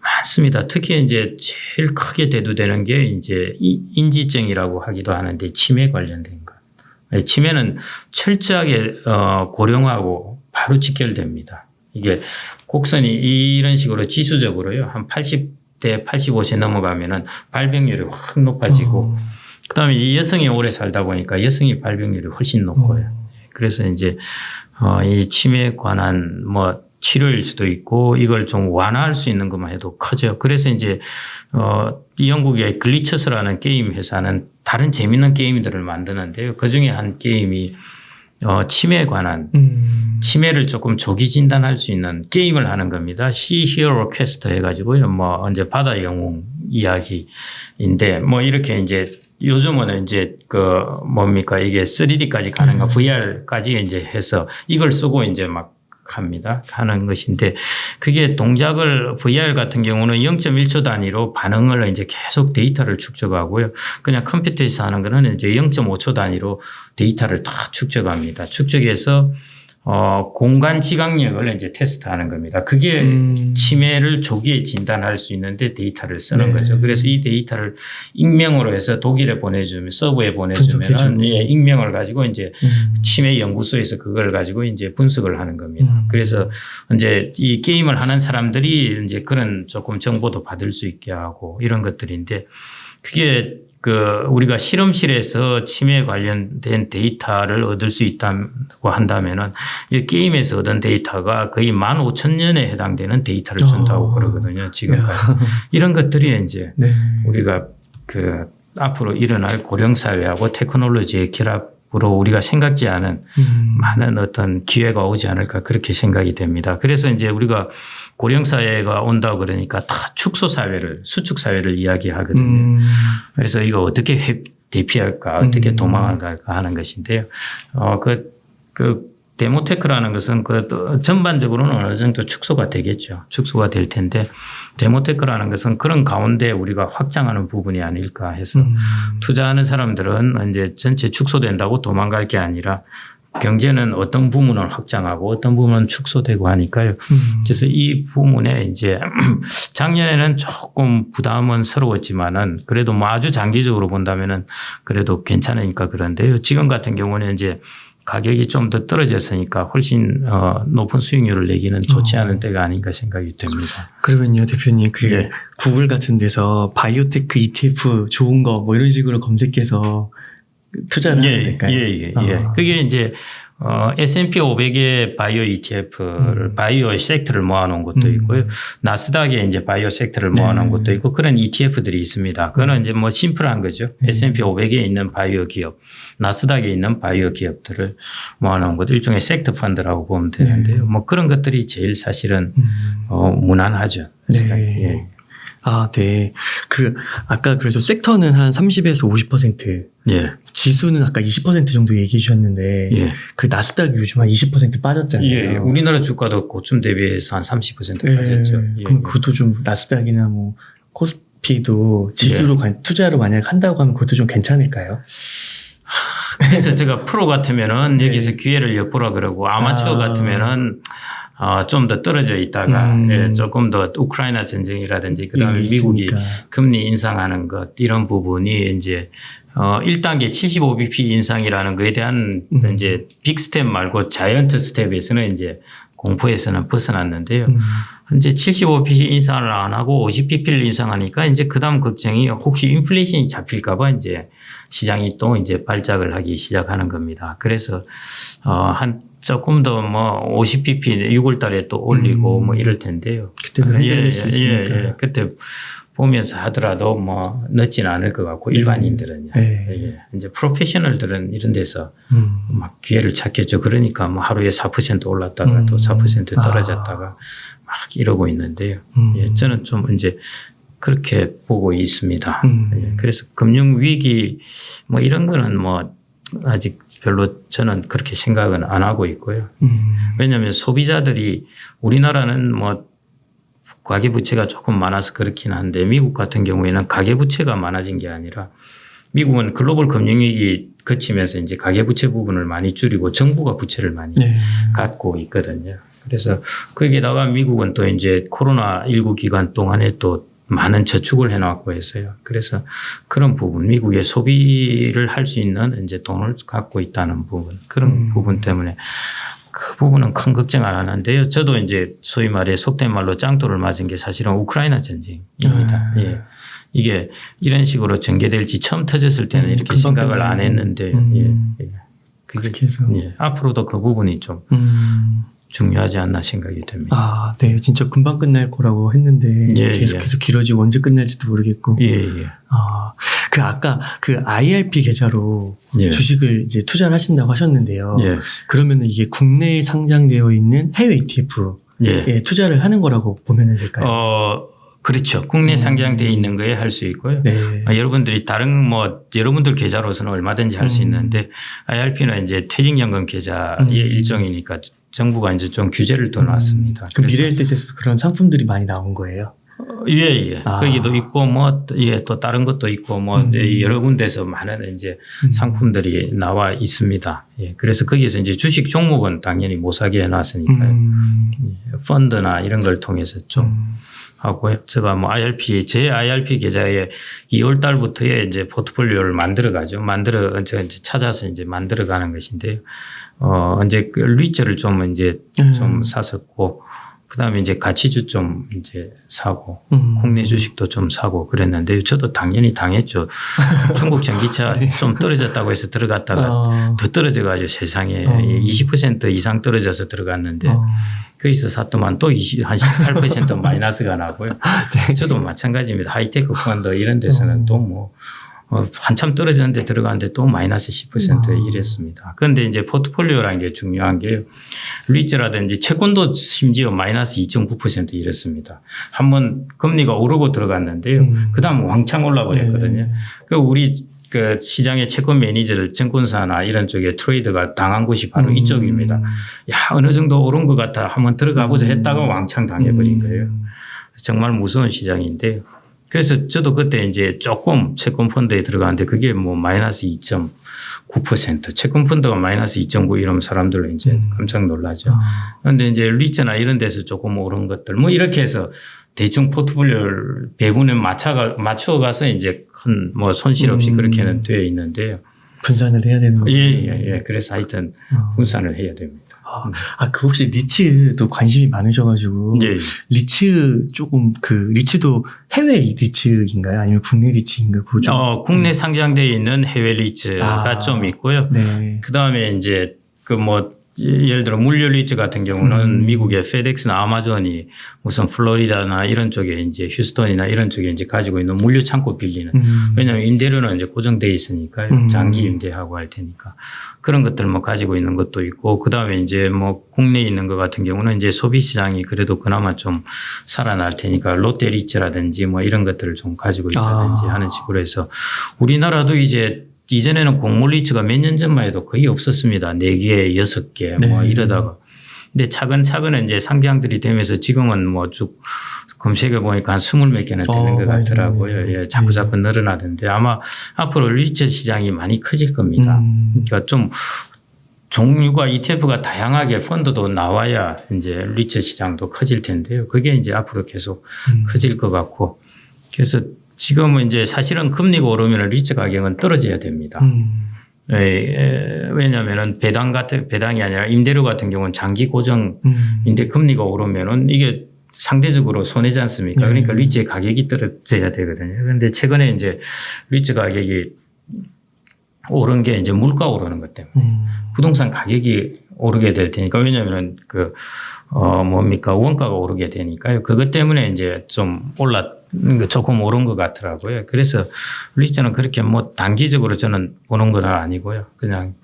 많습니다. 특히 이제 제일 크게 대두되는 게 이제 인지증이라고 하기도 하는데 치매 관련된 것. 치매는 철저하게 고령하고 바로 직결됩니다. 이게 곡선이 이런 식으로 지수적으로요. 한 80대 85세 넘어가면은 발병률이 확 높아지고 그다음에 이 여성이 오래 살다 보니까 여성이 발병률이 훨씬 높고요. 그래서 이제 이 치매에 관한 뭐 치료일 수도 있고 이걸 좀 완화할 수 있는 것만 해도 커져요. 그래서 이제 이 영국의 글리처스라는 게임 회사는 다른 재미있는 게임들을 만드는데요. 그중에 한 게임이 치매에 관한 치매를 조금 조기 진단할 수 있는 게임을 하는 겁니다. Sea Hero Quest 해가지고요. 뭐 이제 바다 영웅 이야기인데 뭐 이렇게 이제 요즘은 이제 뭡니까 이게 3D까지 가능한 VR까지 이제 해서 이걸 쓰고 이제 막 하는 것인데 그게 동작을 VR 같은 경우는 0.1초 단위로 반응을 이제 계속 데이터를 축적하고요. 그냥 컴퓨터에서 하는 거는 이제 0.5초 단위로 데이터를 다 축적합니다. 축적해서 공간 지각력을 이제 테스트하는 겁니다. 그게 치매를 조기에 진단할 수 있는데 데이터를 쓰는 거죠. 그래서 이 데이터를 익명으로 해서 독일에 보내주면 서버에 보내주면 예, 익명을 가지고 이제 치매 연구소에서 그걸 가지고 이제 분석을 하는 겁니다. 그래서 이제 이 게임을 하는 사람들이 이제 그런 조금 정보도 받을 수 있게 하고 이런 것들인데 그게 우리가 실험실에서 치매에 관련된 데이터를 얻을 수 있다고 한다면은 이 게임에서 얻은 데이터가 거의 15,000년에 해당되는 데이터를 준다고 그러거든요. 지금까지. 이런 것들이 이제 우리가 앞으로 일어날 고령사회하고 테크놀로지의 결합으로 우리가 생각지 않은 많은 어떤 기회가 오지 않을까 그렇게 생각이 됩니다. 그래서 이제 우리가 고령사회가 온다고 그러니까 다 축소사회를, 수축사회를 이야기하거든요. 그래서 이거 어떻게 대피할까, 어떻게 도망할까 하는 것인데요. 데모테크라는 것은 전반적으로는 어느 정도 축소가 되겠죠. 축소가 될 텐데 데모테크라는 것은 그런 가운데 우리가 확장하는 부분이 아닐까 해서 투자하는 사람들은 이제 전체 축소된다고 도망갈 게 아니라 경제는 어떤 부문을 확장하고 어떤 부분은 축소되고 하니까요. 그래서 이 부분에 이제 작년에는 조금 부담은 스러웠지만은 그래도 뭐 아주 장기적으로 본다면은 그래도 괜찮으니까 그런데요. 지금 같은 경우는 이제 가격이 좀 더 떨어졌으니까 훨씬 높은 수익률을 내기는 좋지 않은 때가 아닌가 생각이 됩니다. 그러면요, 대표님, 구글 같은 데서 바이오테크 ETF 좋은 거 뭐 이런 식으로 검색해서 투자를 하면 될까요? 예. 그게 이제 S&P 500의 바이오 ETF를 바이오 섹터를 모아놓은 것도 있고요. 나스닥에 이제 바이오 섹터를 모아놓은 것도 있고 그런 ETF들이 있습니다. 그거는 이제 뭐 심플한 거죠. S&P 500에 있는 바이오 기업, 나스닥에 있는 바이오 기업들을 모아놓은 것, 일종의 섹터 펀드라고 보면 되는데요. 뭐 그런 것들이 제일 사실은 무난하죠. 네. 아, 네. 아까 그래서 섹터는 한 30에서 50%. 예. 지수는 아까 20% 정도 얘기해 주셨는데. 예. 나스닥이 요즘 한 20% 빠졌잖아요. 예. 우리나라 주가도 고점 대비해서 한 30% 빠졌죠. 예. 그럼 그것도 좀 나스닥이나 뭐 코스피도 지수로 투자로 만약 한다고 하면 그것도 좀 괜찮을까요? 그래서 제가 프로 같으면은 여기서 기회를 엿보라 그러고 아마추어 같으면은 좀 더 떨어져 있다가 조금 더 우크라이나 전쟁이라든지 그다음에 미국이 금리 인상하는 것 이런 부분이 이제 1단계 75bp 인상이라는 거에 대한 이제 빅 스텝 말고 자이언트 스텝에서는 이제 공포에서는 벗어났는데요. 이제 75bp 인상을 안 하고 50bp를 인상하니까 이제 그다음 걱정이 혹시 인플레이션이 잡힐까봐 이제 시장이 또 이제 발작을 하기 시작하는 겁니다. 그래서 조금 더 뭐 50bp 6월 달에 또 올리고 뭐 이럴 텐데요. 그때 흔들릴 수 있으니까. 그때 보면서 하더라도 뭐 늦지는 않을 것 같고 일반인들은요. 예. 이제 프로페셔널들은 이런 데서 막 기회를 찾겠죠. 그러니까 뭐 하루에 4% 올랐다가 또 4% 떨어졌다가 막 이러고 있는데요. 예, 저는 좀 이제 그렇게 보고 있습니다. 예, 그래서 금융 위기 뭐 이런 거는 뭐 아직 별로 저는 그렇게 생각은 안 하고 있고요. 왜냐하면 소비자들이 우리나라는 뭐 가계부채가 조금 많아서 그렇긴 한데 미국 같은 경우에는 가계부채가 많아진 게 아니라 미국은 글로벌 금융위기 거치면서 이제 가계부채 부분을 많이 줄이고 정부가 부채를 많이 갖고 있거든요. 그래서 거기에다가 미국은 또 이제 코로나19 기간 동안에 또 많은 저축을 해놨고 해서요. 그래서 그런 부분, 미국의 소비를 할 수 있는 이제 돈을 갖고 있다는 부분, 그런 부분 때문에 그 부분은 큰 걱정 안 하는데요. 저도 이제 소위 말해 속된 말로 짱돌을 맞은 게 사실은 우크라이나 전쟁입니다. 예. 이게 이런 식으로 전개될지 처음 터졌을 때는 이렇게 생각을 안 했는데, 예. 그렇게 해서. 예. 앞으로도 그 부분이 좀 중요하지 않나 생각이 됩니다. 아, 네. 진짜 금방 끝날 거라고 했는데 계속해서 길어지고 언제 끝날지도 모르겠고. 아, 그 아까 그 IRP 계좌로 주식을 이제 투자를 하신다고 하셨는데요. 그러면은 이게 국내에 상장되어 있는 해외 ETF에 투자를 하는 거라고 보면 될까요? 그렇죠. 국내 상장되어 있는 거에 할 수 있고요. 여러분들이 다른 뭐 여러분들 계좌로서는 얼마든지 할 수 있는데 IRP는 이제 퇴직연금 계좌의 일종이니까 정부가 이제 좀 규제를 더 놨습니다. 그 미래에셋에서 그런 상품들이 많이 나온 거예요? 예. 거기도 있고 뭐 또 다른 것도 있고 뭐 여러 군데서 많은 이제 상품들이 나와 있습니다. 예. 그래서 거기서 이제 주식 종목은 당연히 못 사게 해놨으니까요. 펀드나 이런 걸 통해서 좀 하고요. 제가 뭐 제 IRP 계좌에 2월 달부터에 이제 포트폴리오를 만들어가죠. 제가 이제 찾아서 이제 만들어가는 것인데요. 이제 그 리츠를 좀 이제 좀 샀었고, 그 다음에 이제 가치주 좀 이제 사고, 국내 주식도 좀 사고 그랬는데, 저도 당연히 당했죠. 중국 전기차 좀 떨어졌다고 해서 들어갔다가 더 떨어져가지고 세상에 20% 이상 떨어져서 들어갔는데, 거기서 샀더만 또 한 18% 마이너스가 나고요. 저도 마찬가지입니다. 하이테크 펀드 이런 데서는 또 뭐, 한참 떨어졌는데 들어갔는데 또 마이너스 10% 이랬습니다. 그런데 이제 포트폴리오라는 게 중요한 게 리츠라든지 채권도 심지어 마이너스 2.9% 이랬습니다. 한번 금리가 오르고 들어갔는데요. 그 다음 왕창 올라버렸거든요. 우리 그 시장의 채권 매니저들 증권사나 이런 쪽에 트레이더가 당한 곳이 바로 이쪽입니다. 야, 어느 정도 오른 것 같아. 한번 들어가보자 했다가 왕창 당해버린 거예요. 정말 무서운 시장인데요. 그래서 저도 그때 이제 조금 채권 펀드에 들어갔는데 그게 뭐 마이너스 2.9%, 채권 펀드가 마이너스 2.9 이러면 사람들은 이제 깜짝 놀라죠. 그런데 이제 리츠나 이런 데서 조금 오른 것들 뭐 이렇게 해서 대충 포트폴리오를 배분에 맞춰가서 이제 큰 뭐 손실 없이 그렇게는 되어 있는데요. 분산을 해야 되는 거죠. 예. 그래서 하여튼 분산을 해야 됩니다. 그 혹시 리츠도 관심이 많으셔가지고 리츠 조금 리츠도 해외 리츠인가요? 아니면 국내 리츠인가요? 국내 상장되어 있는 해외 리츠가 좀 있고요. 그 다음에 이제 예를 들어 물류 리츠 같은 경우는 미국의 페덱스나 아마존이 무슨 플로리다나 이런 쪽에 이제 휴스턴이나 이런 쪽에 이제 가지고 있는 물류 창고 빌리는 왜냐하면 임대료는 이제 고정되어 있으니까요. 장기 임대하고 할 테니까 그런 것들 뭐 가지고 있는 것도 있고 그 다음에 이제 뭐 국내에 있는 것 같은 경우는 이제 소비 시장이 그래도 그나마 좀 살아날 테니까 롯데 리츠라든지 뭐 이런 것들을 좀 가지고 있다든지 하는 식으로 해서 우리나라도 이전에는 곡물 리츠가 몇 년 전만 해도 거의 없었습니다. 4개, 6개 뭐 이러다가. 근데 차근차근 이제 상장들이 되면서 지금은 뭐 쭉 검색해 보니까 한 20몇 개는 되는 것 같더라고요. 예, 자꾸 늘어나던데 아마 앞으로 리츠 시장이 많이 커질 겁니다. 그러니까 좀 종류가 ETF가 다양하게 펀드도 나와야 이제 리츠 시장도 커질 텐데요. 그게 이제 앞으로 계속 커질 것 같고 그래서 지금은 이제 사실은 금리가 오르면 리츠 가격은 떨어져야 됩니다. 왜냐하면 배당이 아니라 임대료 같은 경우는 장기 고정인데 금리가 오르면은 이게 상대적으로 손해지 않습니까? 그러니까 리츠의 가격이 떨어져야 되거든요. 그런데 최근에 이제 리츠 가격이 오른 게 이제 물가 오르는 것 때문에 부동산 가격이 오르게 될 테니까 왜냐하면 뭡니까 원가가 오르게 되니까요. 그것 때문에 이제 좀 조금 오른 것 같더라고요. 그래서 리츠는 그렇게 뭐 단기적으로 저는 보는 건 아니고요. 그냥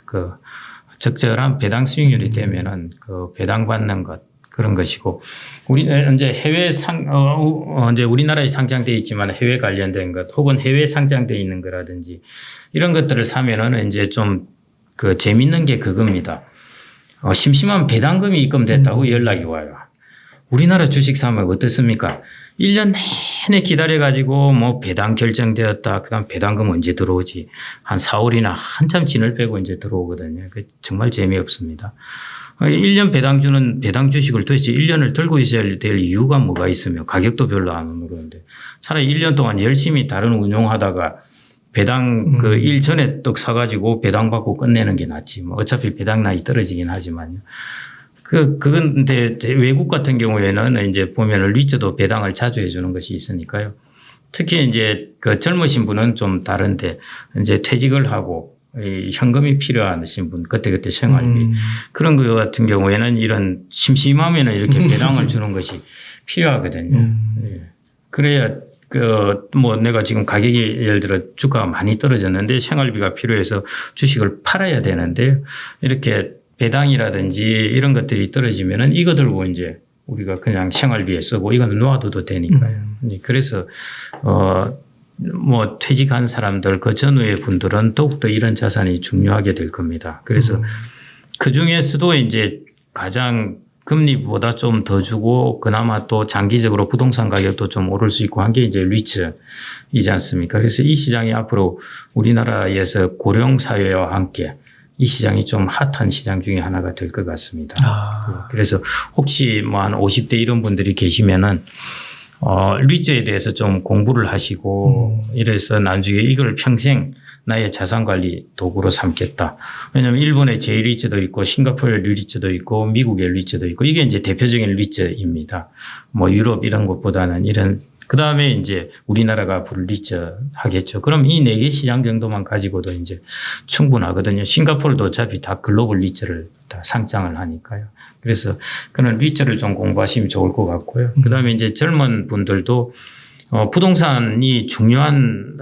적절한 배당 수익률이 되면은 배당 받는 것 그런 것이고 우리 이제 이제 우리나라에 상장돼 있지만 해외 관련된 것 혹은 해외 상장돼 있는 거라든지 이런 것들을 사면은 이제 좀 재밌는 게 그겁니다. 심심한 배당금이 입금됐다고 연락이 와요. 우리나라 주식 사면 어떻습니까? 1년 내내 기다려가지고 뭐 배당 결정되었다. 그 다음 배당금 언제 들어오지? 한 4월이나 한참 진을 빼고 이제 들어오거든요. 정말 재미없습니다. 1년 배당 주는 배당 주식을 도대체 1년을 들고 있어야 될 이유가 뭐가 있으며 가격도 별로 안 오르는데 차라리 1년 동안 열심히 다른 운용하다가 배당 일 전에 떡 사가지고 배당 받고 끝내는 게 낫지. 뭐 어차피 배당 나이 떨어지긴 하지만요. 그건 근데 외국 같은 경우에는 이제 보면은 리츠도 배당을 자주 해주는 것이 있으니까요. 특히 이제 젊으신 분은 좀 다른데 이제 퇴직을 하고 현금이 필요하신 분 그때그때 생활비 그런 것 같은 경우에는 이런 심심하면은 이렇게 배당을 주는 것이 필요하거든요. 예. 그래야 뭐 내가 지금 가격이 예를 들어 주가가 많이 떨어졌는데 생활비가 필요해서 주식을 팔아야 되는데 이렇게 배당이라든지 이런 것들이 떨어지면은 이거 들고 이제 우리가 그냥 생활비에 쓰고 이거는 놓아둬도 되니까요. 그래서 뭐 퇴직한 사람들 그 전후의 분들은 더욱더 이런 자산이 중요하게 될 겁니다. 그래서 그 중에서도 이제 가장 금리보다 좀 더 주고 그나마 또 장기적으로 부동산 가격도 좀 오를 수 있고 한 게 이제 리츠이지 않습니까? 그래서 이 시장이 앞으로 우리나라에서 고령 사회와 함께 이 시장이 좀 핫한 시장 중에 하나가 될 것 같습니다. 그래서 혹시 뭐 한 50대 이런 분들이 계시면은 리츠에 대해서 좀 공부를 하시고 이래서 나중에 이걸 평생 나의 자산관리 도구로 삼겠다. 왜냐하면 일본의 J-리츠도 있고 싱가포르의 리츠도 있고 미국의 리츠도 있고 이게 이제 대표적인 리츠입니다. 뭐 유럽 이런 것보다는 이런 그다음에 이제 우리나라가 앞으로 리츠 하겠죠. 그럼 이 4개 시장 정도만 가지고도 이제 충분하거든요. 싱가포르도 어차피 다 글로벌 리츠를 다 상장을 하니까요. 그래서 그런 리츠를 좀 공부하시면 좋을 것 같고요. 그다음에 이제 젊은 분들도 부동산이 중요한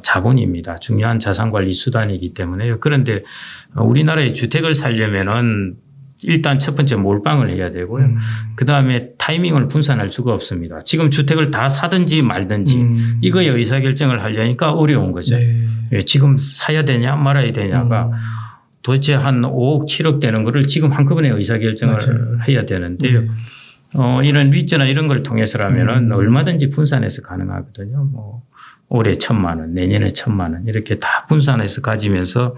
자본입니다. 중요한 자산관리 수단이기 때문에요. 그런데 우리나라의 주택을 살려면은 일단 첫 번째 몰빵을 해야 되고요. 그다음에 타이밍을 분산할 수가 없습니다. 지금 주택을 다 사든지 말든지 이거에 의사결정을 하려니까 어려운 거죠. 네. 예, 지금 사야 되냐 말아야 되냐가 도대체 한 5억 7억 되는 거를 지금 한꺼번에 의사결정을 맞아요. 해야 되는데요. 이런 리츠나 이런 걸 통해서라면은 얼마든지 분산해서 가능하거든요. 뭐 올해 1,000만 원, 내년에 1,000만 원 이렇게 다 분산해서 가지면서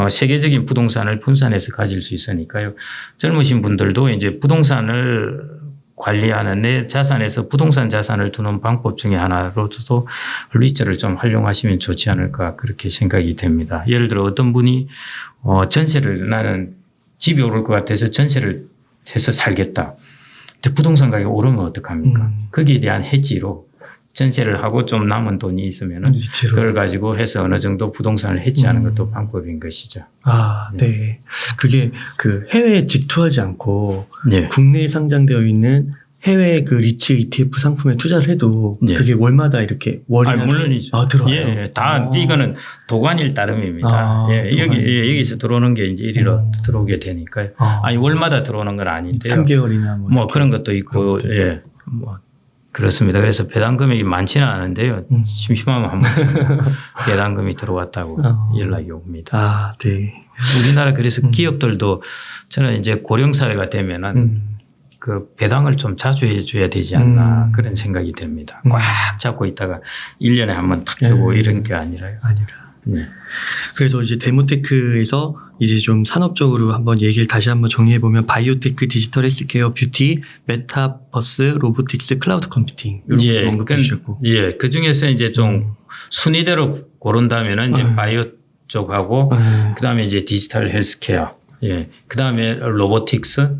세계적인 부동산을 분산해서 가질 수 있으니까요. 젊으신 분들도 이제 부동산을 관리하는 내 자산에서 부동산 자산을 두는 방법 중에 하나로도 리츠를 좀 활용하시면 좋지 않을까 그렇게 생각이 됩니다. 예를 들어 어떤 분이 전세를 나는 집이 오를 것 같아서 전세를 해서 살겠다. 근데 부동산 가격이 오르면 어떡합니까? 거기에 대한 해지로 전세를 하고 좀 남은 돈이 있으면 그걸 가지고 해서 어느 정도 부동산을 해지하는 것도 방법인 것이죠. 네. 그게 해외에 직투하지 않고 네. 국내에 상장되어 있는 해외 리츠 ETF 상품에 투자를 해도 네. 그게 월마다 이렇게 월이나 물론이죠. 들어와요. 예, 다 이거는 도관일 따름입니다. 여기서 들어오는 게 이제 1위로 들어오게 되니까요. 아니 월마다 들어오는 건 아닌데요. 3개월이나 뭐 그런 것도 있고 예. 뭐 그렇습니다. 그래서 배당 금액이 많지는 않은데요. 심심하면 한번 배당금이 들어왔다고 연락이 옵니다. 네. 우리나라 그래서 기업들도 저는 이제 고령 사회가 되면은 그 배당을 좀 자주 해줘야 되지 않나 그런 생각이 됩니다. 꽉 잡고 있다가 1년에 한번 탁 주고 이런 게 아니라요. 네. 그래서 이제 데모테크에서 이제 좀 산업적으로 한번 얘기를 다시 한번 정리해 보면 바이오테크, 디지털 헬스케어, 뷰티, 메타버스, 로보틱스, 클라우드 컴퓨팅 이런 거 좀 언급해 주셨고. 예, 그 중에서 이제 좀 순위대로 고른다면은 이제 바이오 쪽하고 그다음에 이제 디지털 헬스케어, 예, 그다음에 로보틱스,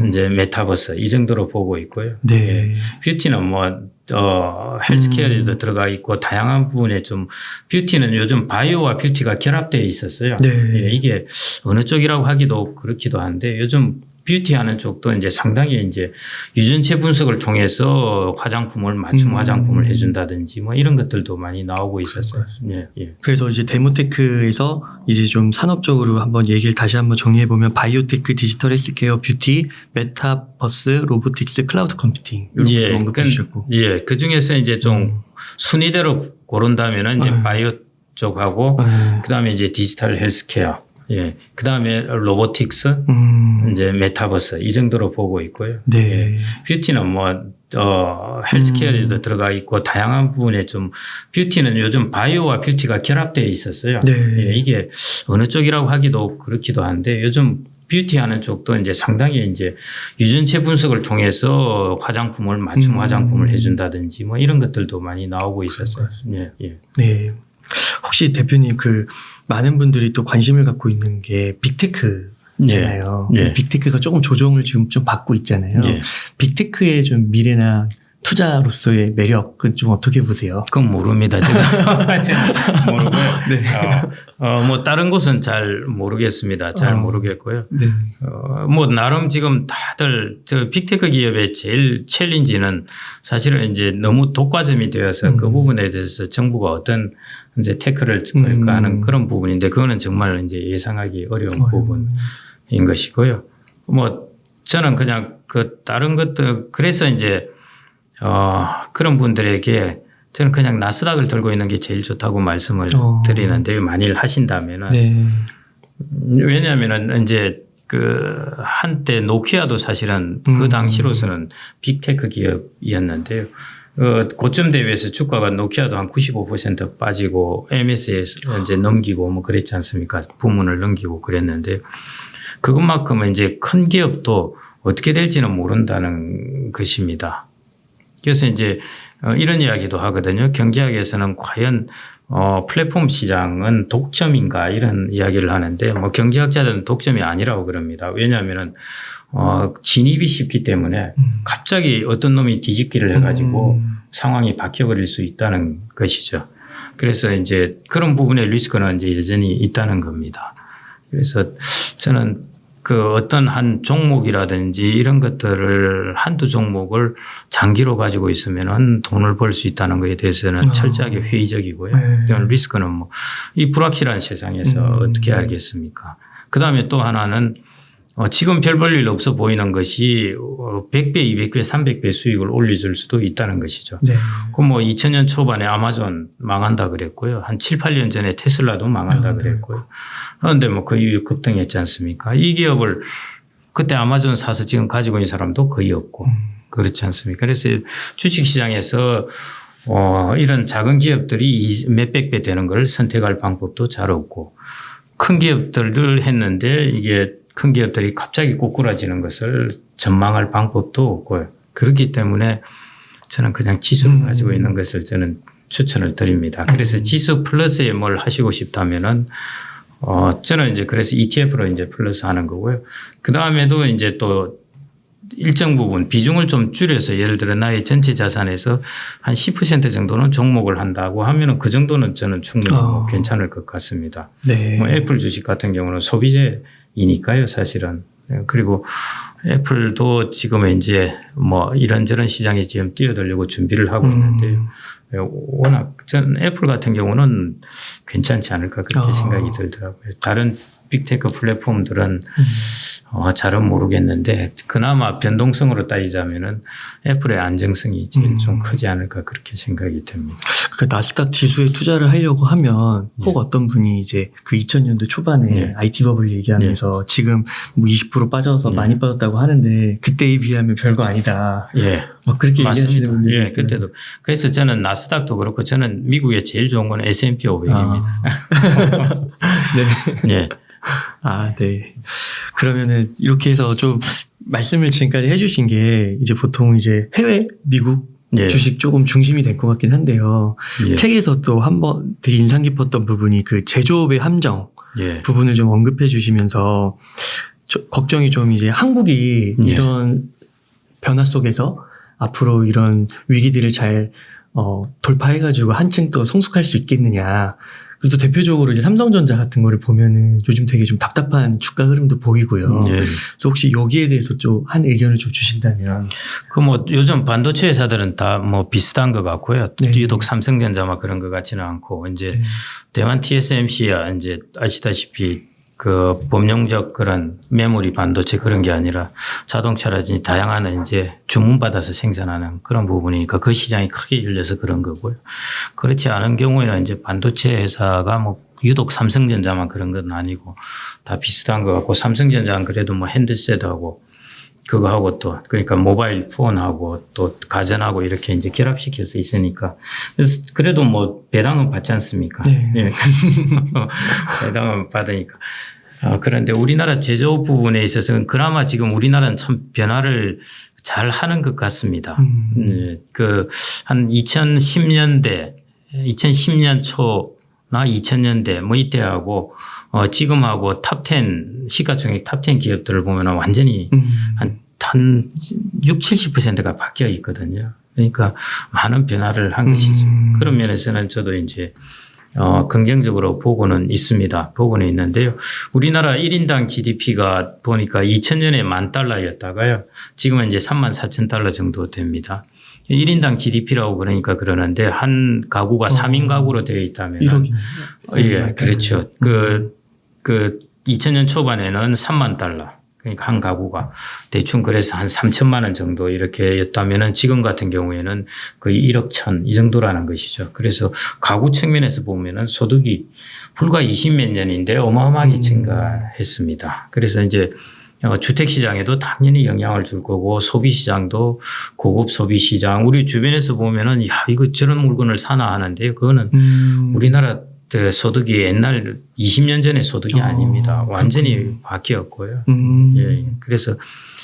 이제 메타버스 이 정도로 보고 있고요. 네. 예, 뷰티는 뭐 헬스케어에도 들어가 있고 다양한 부분에 좀 뷰티는 요즘 바이오와 뷰티가 결합되어 있었어요. 네. 예, 이게 어느 쪽이라고 하기도 그렇기도 한데 요즘 뷰티 하는 쪽도 이제 상당히 이제 유전체 분석을 통해서 화장품을 맞춤 화장품을 해준다든지 뭐 이런 것들도 많이 나오고 있었어요. 예, 예. 그래서 이제 데모테크에서 이제 좀 산업적으로 한번 얘기를 다시 한번 정리해 보면 바이오테크, 디지털 헬스케어, 뷰티, 메타버스, 로보틱스, 클라우드 컴퓨팅 이런 거 좀 언급해 주셨고. 예, 그 중에서 이제 좀 순위대로 고른다면은 이제 바이오 쪽하고 그다음에 이제 디지털 헬스케어, 예, 그다음에 로보틱스, 이제 메타버스 이 정도로 보고 있고요. 네. 예, 뷰티는 뭐 헬스케어에도 들어가 있고 다양한 부분에 좀 뷰티는 요즘 바이오와 뷰티가 결합되어 있었어요. 네. 예, 이게 어느 쪽이라고 하기도 그렇기도 한데 요즘 뷰티 하는 쪽도 이제 상당히 이제 유전체 분석을 통해서 화장품을 맞춤 화장품을 해준다든지 뭐 이런 것들도 많이 나오고 있었어요. 예, 예. 네. 혹시 대표님 그 많은 분들이 또 관심을 갖고 있는 게 빅테크잖아요. 예. 예. 빅테크가 조금 조정을 지금 좀 받고 있잖아요. 예. 빅테크의 좀 미래나 투자로서의 매력은 좀 어떻게 보세요? 그건 모릅니다. 제가 모르고요. 네. 뭐 다른 곳은 잘 모르겠습니다. 잘 모르겠고요. 네. 뭐 나름 지금 다들 저 빅테크 기업의 제일 챌린지는 사실은 이제 너무 독과점이 되어서 그 부분에 대해서 정부가 어떤 이제 태클을 걸까 하는 그런 부분인데 그거는 정말 이제 예상하기 어려운 부분인 것이고요. 뭐 저는 그냥 그 다른 것도 그래서 이제 그런 분들에게 저는 그냥 나스닥을 들고 있는 게 제일 좋다고 말씀을 드리는데요. 만일 하신다면은. 네. 왜냐하면은 이제 그 한때 노키아도 사실은 그 당시로서는 빅테크 기업이었는데요. 고점 대비해서 주가가 노키아도 한 95% 빠지고 MS에서 이제 넘기고 뭐 그랬지 않습니까? 부문을 넘기고 그랬는데 그것만큼은 이제 큰 기업도 어떻게 될지는 모른다는 것입니다. 그래서 이제 이런 이야기도 하거든요. 경제학에서는 과연 플랫폼 시장은 독점인가 이런 이야기를 하는데 뭐 경제학자들은 독점이 아니라고 그럽니다. 왜냐하면은 진입이 쉽기 때문에 갑자기 어떤 놈이 뒤집기를 해가지고 상황이 바뀌어버릴 수 있다는 것이죠. 그래서 이제 그런 부분의 리스크는 이제 여전히 있다는 겁니다. 그래서 저는 그 어떤 한 종목이라든지 이런 것들을 한두 종목을 장기로 가지고 있으면은 돈을 벌 수 있다는 것에 대해서는 철저하게 회의적이고요. 네. 리스크는 뭐 이 불확실한 세상에서 어떻게 알겠습니까? 그 다음에 또 하나는 지금 별 볼 일 없어 보이는 것이 100배, 200배, 300배 수익을 올려줄 수도 있다는 것이죠. 네. 그럼 뭐 2000년 초반에 아마존 망한다 그랬고요. 한 7, 8년 전에 테슬라도 망한다 그랬고요. 그런데 뭐 그 이후 급등했지 않습니까? 이 기업을 그때 아마존 사서 지금 가지고 있는 사람도 거의 없고 그렇지 않습니까? 그래서 주식시장에서 이런 작은 기업들이 몇백 배 되는 걸 선택할 방법도 잘 없고 큰 기업들을 했는데 이게 큰 기업들이 갑자기 꼬꾸라지는 것을 전망할 방법도 없고요. 그렇기 때문에 저는 그냥 지수를 가지고 있는 것을 저는 추천을 드립니다. 그래서 지수 플러스에 뭘 하시고 싶다면은 저는 이제 그래서 ETF로 이제 플러스 하는 거고요. 그 다음에도 이제 또 일정 부분 비중을 좀 줄여서 예를 들어 나의 전체 자산에서 한 10% 정도는 종목을 한다고 하면은 그 정도는 저는 충분히 괜찮을 것 같습니다. 네. 뭐 애플 주식 같은 경우는 소비재이니까요, 사실은. 그리고 애플도 지금 이제 뭐 이런저런 시장에 지금 뛰어들려고 준비를 하고 있는데요. 워낙 전 애플 같은 경우는 괜찮지 않을까 그렇게 생각이 들더라고요. 다른 빅테크 플랫폼들은 잘은 모르겠는데 그나마 변동성으로 따지자면은 애플의 안정성이 제일 좀 크지 않을까 그렇게 생각이 됩니다. 그 나스닥 지수에 투자를 하려고 하면 혹 어떤 분이 이제 그 2000년도 초반에 IT 버블 얘기하면서 지금 뭐 20% 빠져서 많이 빠졌다고 하는데 그때에 비하면 별거 아니다. 예. 막 그렇게 얘기하시는 분들이 예, 그때도. 그래서 저는 나스닥도 그렇고 저는 미국에 제일 좋은 건 S&P 500입니다. 네. 예. 아, 네. 그러면은 이렇게 해서 좀 말씀을 지금까지 해주신 게 이제 보통 이제 해외 미국 주식 조금 중심이 될 것 같긴 한데요. 책에서 또 한번 되게 인상 깊었던 부분이 그 제조업의 함정 부분을 좀 언급해 주시면서 걱정이 좀 이제 한국이 이런 변화 속에서 앞으로 이런 위기들을 잘 돌파해가지고 한층 더 성숙할 수 있겠느냐. 그리고 또 대표적으로 이제 삼성전자 같은 거를 보면은 요즘 되게 좀 답답한 주가 흐름도 보이고요. 예. 그래서 혹시 여기에 대해서 좀 한 의견을 좀 주신다면. 그 뭐 요즘 반도체 회사들은 다 뭐 비슷한 것 같고요. 네. 유독 삼성전자만 그런 것 같지는 않고 이제 네. 대만 TSMC야 이제 아시다시피 그 범용적 그런 메모리 반도체 그런 게 아니라 자동차라든지 다양한 이제 주문받아서 생산하는 그런 부분이니까 그 시장이 크게 열려서 그런 거고요. 그렇지 않은 경우에는 이제 반도체 회사가 뭐 유독 삼성전자만 그런 건 아니고 다 비슷한 것 같고 삼성전자는 그래도 뭐 핸드셋하고 그거 하고 또 그러니까 모바일 폰하고 또 가전하고 이렇게 이제 결합시켜서 있으니까 그래서 그래도 뭐 배당은 받지 않습니까? 네. 예. 배당은 받으니까. 그런데 우리나라 제조업 부분에 있어서는 그나마 지금 우리나라는 참 변화를 잘 하는 것 같습니다. 그 한 2010년대, 2010년 초나 2000년대 뭐 이때하고 지금하고 탑10 시가총액 탑10 기업들을 보면 완전히 한 6, 70%가 바뀌어 있거든요. 그러니까 많은 변화를 한 것이죠. 그런 면에서는 저도 이제 긍정적으로 보고는 있습니다. 보고는 있는데요. 우리나라 1인당 GDP가 보니까 2000년에 $10,000였다가요. 지금은 이제 34,000달러 정도 됩니다. 1인당 GDP라고 그러니까 그러는데 한 가구가 3인 가구로 되어 있다면 1억이네요. 예, 그렇죠. 그 2000년 초반에는 $30,000. 그러니까 한 가구가 대충 그래서 한 3천만 원 정도 이렇게 였다면은 지금 같은 경우에는 거의 1억 1천 이 정도라는 것이죠. 그래서 가구 측면에서 보면은 소득이 불과 20몇 년인데 어마어마하게 증가했습니다. 그래서 이제 주택 시장에도 당연히 영향을 줄 거고 소비 시장도 고급 소비 시장 우리 주변에서 보면은 야 이거 저런 물건을 사나 하는데요. 그거는 우리나라 소득이 옛날 20년 전의 소득이 아닙니다. 완전히 그렇군요. 바뀌었고요. 예. 그래서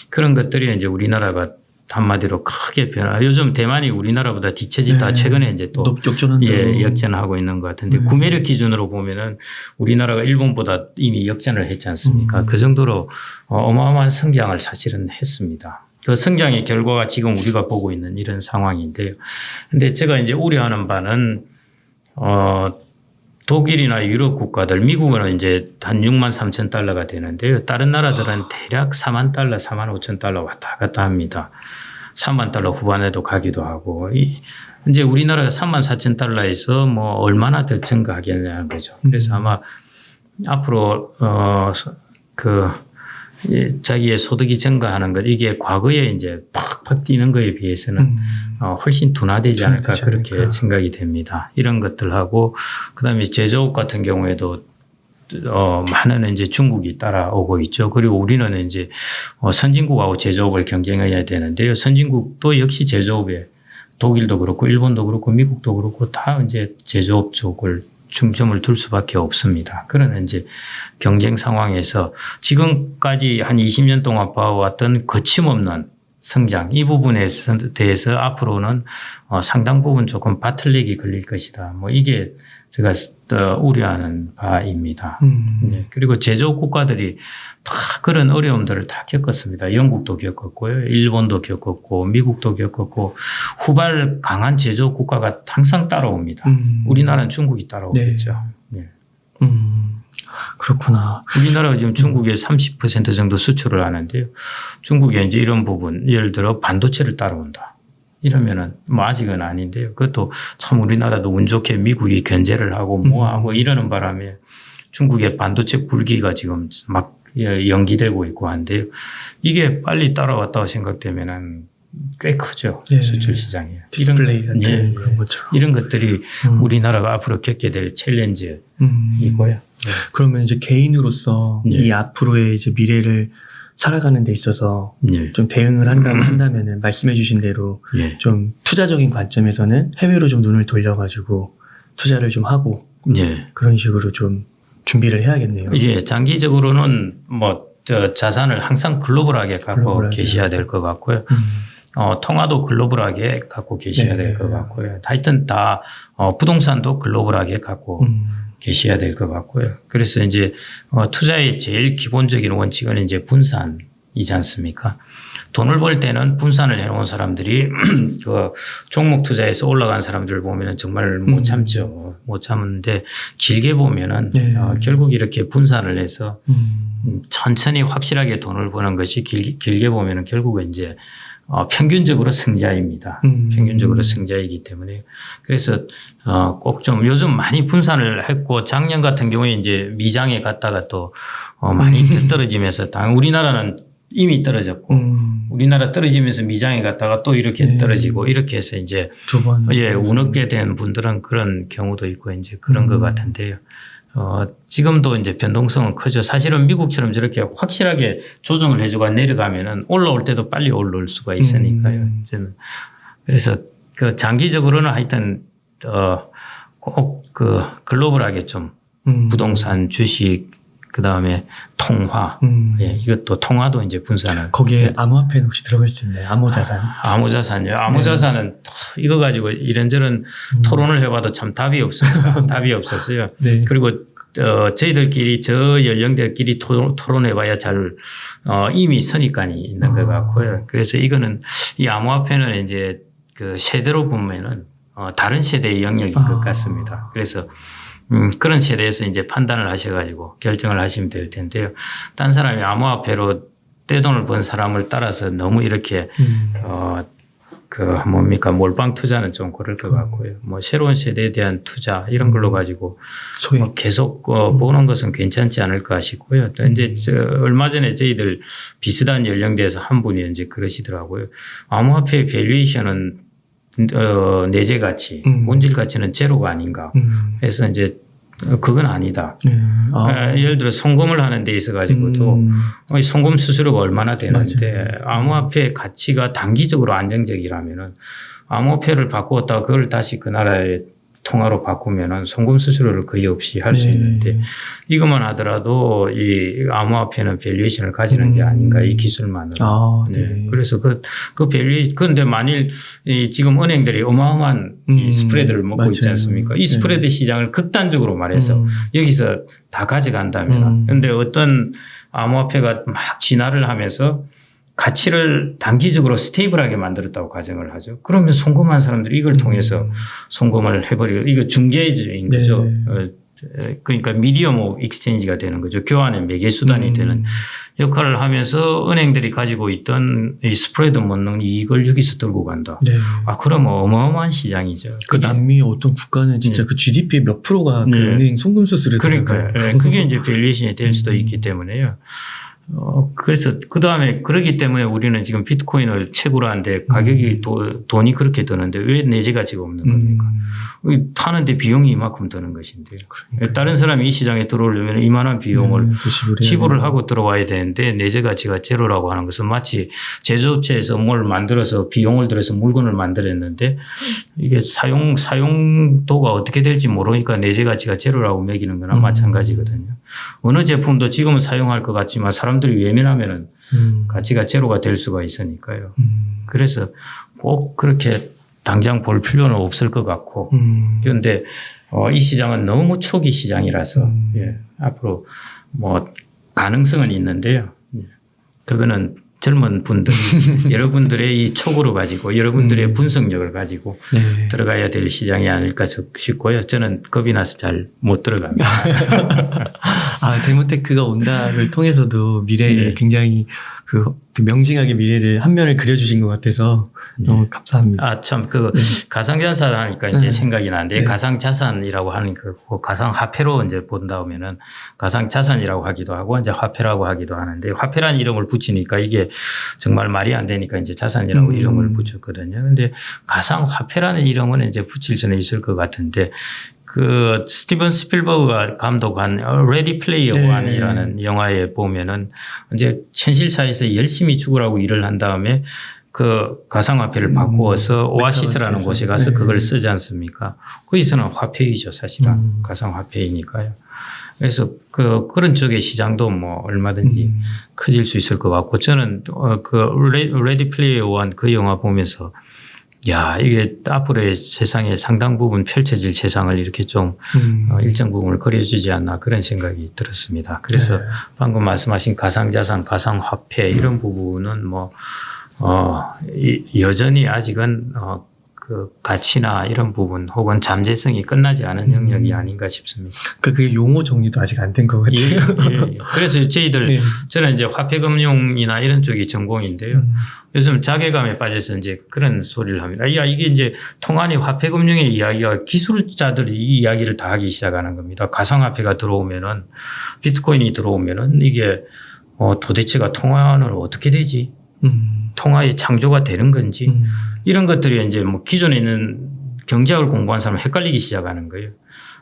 그런 것들이 이제 우리나라가 한마디로 크게 요즘 대만이 우리나라보다 뒤처지다 최근에 이제 또 역전하고 있는 것 같은데 구매력 기준으로 보면은 우리나라가 일본보다 이미 역전을 했지 않습니까? 그 정도로 어마어마한 성장을 사실은 했습니다. 그 성장의 결과가 지금 우리가 보고 있는 이런 상황인데요. 근데 제가 이제 우려하는 바는 독일이나 유럽 국가들, 미국은 이제 한 63,000달러가 되는데요. 다른 나라들은 대략 40,000달러, 45,000달러 왔다 갔다 합니다. 30,000달러 후반에도 가기도 하고. 이제 우리나라가 34,000달러에서 뭐 얼마나 더 증가하겠냐는 거죠. 그래서 아마 앞으로, 자기의 소득이 증가하는 것, 이게 과거에 이제 팍팍 뛰는 거에 비해서는 훨씬 둔화되지 않을까 그렇게 생각이 됩니다. 이런 것들하고 그다음에 제조업 같은 경우에도 많은 이제 중국이 따라오고 있죠. 그리고 우리는 이제 선진국하고 제조업을 경쟁해야 되는데요. 선진국도 역시 제조업에 독일도 그렇고 일본도 그렇고 미국도 그렇고 다 이제 제조업 쪽을 중점을 둘 수밖에 없습니다. 그런 이제 경쟁 상황에서 지금까지 한 20년 동안 봐왔던 거침없는 성장 이 부분에 대해서 앞으로는 상당 부분 조금 바틀렉이 걸릴 것이다. 뭐 이게 제가 우려하는 바입니다. 네. 그리고 제조업 국가들이 다 그런 어려움들을 다 겪었습니다. 영국도 겪었고요. 일본도 겪었고 미국도 겪었고 후발 강한 제조업 국가가 항상 따라옵니다. 우리나라는 중국이 따라오겠죠. 네. 그렇구나. 우리나라가 지금 중국에 30% 정도 수출을 하는데요. 중국에 이제 이런 부분, 예를 들어 반도체를 따라온다. 이러면은 뭐 아직은 아닌데요. 그것도 참 우리나라도 운 좋게 미국이 견제를 하고 뭐 하고 이러는 바람에 중국의 반도체 굴기가 지금 막 연기되고 있고 한데요. 이게 빨리 따라왔다고 생각되면은 꽤 크죠. 수출 시장이. 디스플레이 같은 그런 것처럼. 이런 것들이 우리나라가 앞으로 겪게 될 챌린지이고요. 그러면 이제 개인으로서 이 앞으로의 이제 미래를 살아가는 데 있어서 좀 대응을 한다면은 말씀해 주신 대로 좀 투자적인 관점에서는 해외로 좀 눈을 돌려가지고 투자를 좀 하고 그런 식으로 좀 준비를 해야겠네요. 예, 장기적으로는 뭐 자산을 항상 글로벌하게 갖고 계셔야 될 것 같고요. 통화도 글로벌하게 갖고 계셔야 될 것 같고요. 하여튼 다 부동산도 글로벌하게 갖고 계셔야 될 것 같고요. 그래서 이제 투자의 제일 기본적인 원칙은 이제 분산이지 않습니까? 돈을 벌 때는 분산을 해놓은 사람들이 그 종목 투자에서 올라간 사람들을 보면은 정말 못 참죠. 못 참는데 길게 보면은 네. 결국 이렇게 분산을 해서 천천히 확실하게 돈을 버는 것이 길게 보면은 결국은 이제 평균적으로 승자입니다. 평균적으로 승자이기 때문에 그래서 꼭 좀 요즘 많이 분산을 했고 작년 같은 경우에 이제 미장에 갔다가 또 많이 떨어지면서 우리나라는 이미 떨어졌고 우리나라 떨어지면서 미장에 갔다가 또 이렇게 네. 떨어지고 이렇게 해서 이제 두 번. 운없게 된 분들은 그런 경우도 있고 이제 그런 것 같은데요. 지금도 이제 변동성은 크죠. 사실은 미국처럼 저렇게 확실하게 조정을 해주고 내려가면은 올라올 때도 빨리 올라올 수가 있으니까요. 저는 그래서 그 장기적으로는 하여튼 꼭 그 글로벌하게 좀 부동산, 주식, 그 다음에 통화, 예, 이것도 통화도 이제 분산을. 거기에 암호화폐는 혹시 들어갈 수 있나요? 암호자산. 암호자산요. 암호자산은 이거 가지고 이런저런 토론을 해봐도 참 답이 없습니다. 답이 없었어요. 네. 그리고 저희들끼리 저 연령대끼리 토론해봐야 잘 이미 선입관이 있는 것 같고요. 그래서 이거는 이 암호화폐는 이제 그 세대로 보면은 다른 세대의 영역인 것 같습니다. 그래서 그런 세대에서 이제 판단을 하셔가지고 결정을 하시면 될 텐데요. 딴 사람이 암호화폐로 떼돈을 번 사람을 따라서 너무 이렇게 몰빵 투자는 좀 그럴 것 같고요. 뭐 새로운 세대에 대한 투자 이런 걸로 가지고 뭐 계속 보는 것은 괜찮지 않을까 싶고요. 또 이제 얼마 전에 저희들 비슷한 연령대에서 한 분이 이제 그러시더라고요. 암호화폐 밸류에이션은 내재 가치, 본질 가치는 제로가 아닌가. 해서 이제 그건 아니다. 네. 예를 들어 송금을 하는 데 있어 가지고도 송금 수수료가 얼마나 되는데 암호화폐 가치가 단기적으로 안정적이라면은 암호화폐를 바꾸었다가 그걸 다시 그 나라의 통화로 바꾸면은 송금 수수료를 거의 없이 할 수 있는데 이것만 하더라도 이 암호화폐는 밸류에이션을 가지는 게 아닌가 이 기술만으로. 네. 그래서 그 밸류 그런데 만일 지금 은행들이 어마어마한 이 스프레드를 먹고 있지 않습니까? 이 스프레드 시장을 극단적으로 말해서 여기서 다 가져간다면 그런데 어떤 암호화폐가 막 진화를 하면서 가치를 단기적으로 스테이블하게 만들었다고 가정을 하죠. 그러면 송금한 사람들이 이걸 통해서 송금을 해버리고 이거 중개인 거죠. 그러니까 미디엄 오브 익스체인지가 되는 거죠. 교환의 매개 수단이 되는 역할을 하면서 은행들이 가지고 있던 이 스프레드 먹는 이익을 여기서 들고 간다. 네. 그럼 어마어마한 시장이죠. 그 남미 어떤 국가는 진짜 그 GDP의 몇 프로가 그 은행 송금 수수료. 그러니까요. 그게 이제 밸류에이션이 될 수도 있기 때문에요. 그래서 그 다음에 그러기 때문에 우리는 지금 비트코인을 채굴 하는데 가격이 돈이 그렇게 드는데 왜 내재 가치가 없는 겁니까? 타는데 비용이 이만큼 드는 것인데요. 그러니까요. 다른 사람이 이 시장에 들어오려면 이만한 비용을 지불을 하고 들어와야 되는데 내재 가치가 제로라고 하는 것은 마치 제조업체에서 뭘 만들어서 비용을 들여서 물건을 만들었는데 이게 사용도가 어떻게 될지 모르니까 내재 가치가 제로라고 매기는 거나 마찬가지거든요. 어느 제품도 지금은 사용할 것 같지만 사람들이 외면하면은 가치가 제로가 될 수가 있으니까요. 그래서 꼭 그렇게 당장 볼 필요는 없을 것 같고 그런데 이 시장은 너무 초기 시장이라서 앞으로 뭐 가능성은 있는데요. 그거는 젊은 분들, 여러분들의 이 촉으로 가지고 여러분들의 분석력을 가지고 들어가야 될 시장이 아닐까 싶고요. 저는 겁이 나서 잘 못 들어갑니다. 데모테크가 온다를 통해서도 미래에 굉장히 그 명징하게 미래를 한 면을 그려주신 것 같아서 너무 감사합니다. 참 가상자산 하니까 이제 생각이 나는데 가상자산이라고 하는 그 가상화폐로 이제 본다면은 가상자산이라고 하기도 하고 이제 화폐라고 하기도 하는데 화폐라는 이름을 붙이니까 이게 정말 말이 안 되니까 이제 자산이라고 이름을 붙였거든요. 근데 가상화폐라는 이름은 이제 붙일 수는 있을 것 같은데 그 스티븐 스필버그가 감독한 레디 플레이어 원이라는 영화에 보면은 이제 현실사에서 열심히 죽으라고 일을 한 다음에 그 가상화폐를 바꾸어서 오아시스라는 곳에 가서 그걸 쓰지 않습니까? 거기서는 화폐이죠, 사실은. 가상화폐이니까요. 그래서 그런 쪽의 시장도 뭐 얼마든지 커질 수 있을 것 같고 저는 그 레디 플레이어 원 그 영화 보면서 이게 앞으로의 세상의 상당 부분 펼쳐질 세상을 이렇게 좀 일정 부분을 그려주지 않나 그런 생각이 들었습니다. 그래서 방금 말씀하신 가상자산, 가상화폐 이런 부분은 뭐 여전히 아직은 그 가치나 이런 부분 혹은 잠재성이 끝나지 않은 영역이 아닌가 싶습니다. 그게 용어 정리도 아직 안 된 것 같아요. 예. 그래서 저희들 예. 저는 이제 화폐금융이나 이런 쪽이 전공인데요. 요즘 자괴감에 빠져서 이제 그런 소리를 합니다. 야, 이게 이제 통안이 화폐금융의 이야기가 기술자들이 이 이야기를 다 하기 시작하는 겁니다. 가상화폐가 들어오면은 비트코인이 들어오면은 이게 도대체가 통화는 어떻게 되지? 통화의 창조가 되는 건지 이런 것들이 이제 뭐 기존에 있는 경제학을 공부한 사람은 헷갈리기 시작하는 거예요.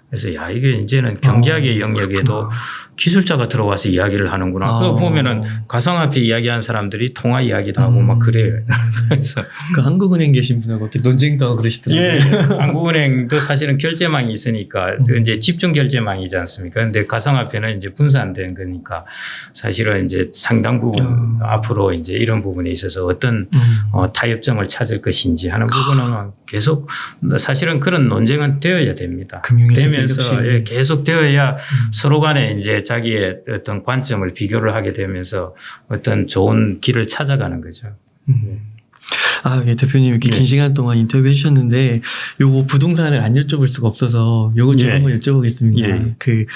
그래서 야, 이게 이제는 경제학의 영역에도 그렇구나. 기술자가 들어와서 이야기를 하는구나. 그거 보면은 가상화폐 이야기하는 사람들이 통화 이야기도 하고 막 그래요. 그래서 그 한국은행 계신 분하고 이렇게 논쟁도 하고 그러시더라고요. 예, 한국은행도 사실은 결제망이 있으니까 이제 집중 결제망이지 않습니까? 근데 가상화폐는 이제 분산된 거니까 사실은 이제 상당 부분 앞으로 이제 이런 부분에 있어서 어떤 타협점을 찾을 것인지 하는 부분은 계속 사실은 그런 논쟁은 되어야 됩니다. 되면서 예, 계속 되어야 서로 간에 이제 자기의 어떤 관점을 비교를 하게 되면서 어떤 좋은 길을 찾아가는 거죠. 예, 대표님 이렇게 긴 시간 동안 인터뷰해 주셨는데 요거 부동산을 안 여쭤볼 수가 없어서 요걸 좀 한번 여쭤보겠습니다. 그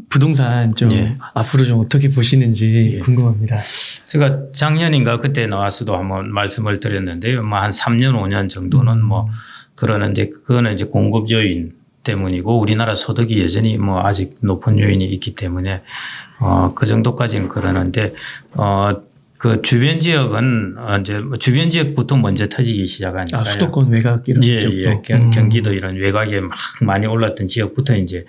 부동산 좀 앞으로 좀 어떻게 보시는지 궁금합니다. 제가 작년인가 그때 나와서도 한번 말씀을 드렸는데요. 뭐 한 3년, 5년 정도는 뭐 그러는데 그거는 이제 공급 요인 때문이고 우리나라 소득이 여전히 뭐 아직 높은 요인이 있기 때문에 그 정도까지는 그러는데 그 주변 지역은 이제 주변 지역부터 먼저 터지기 시작하니까요. 수도권 외곽 이런 지역도. 경기도 이런 외곽에 막 많이 올랐던 지역부터 이제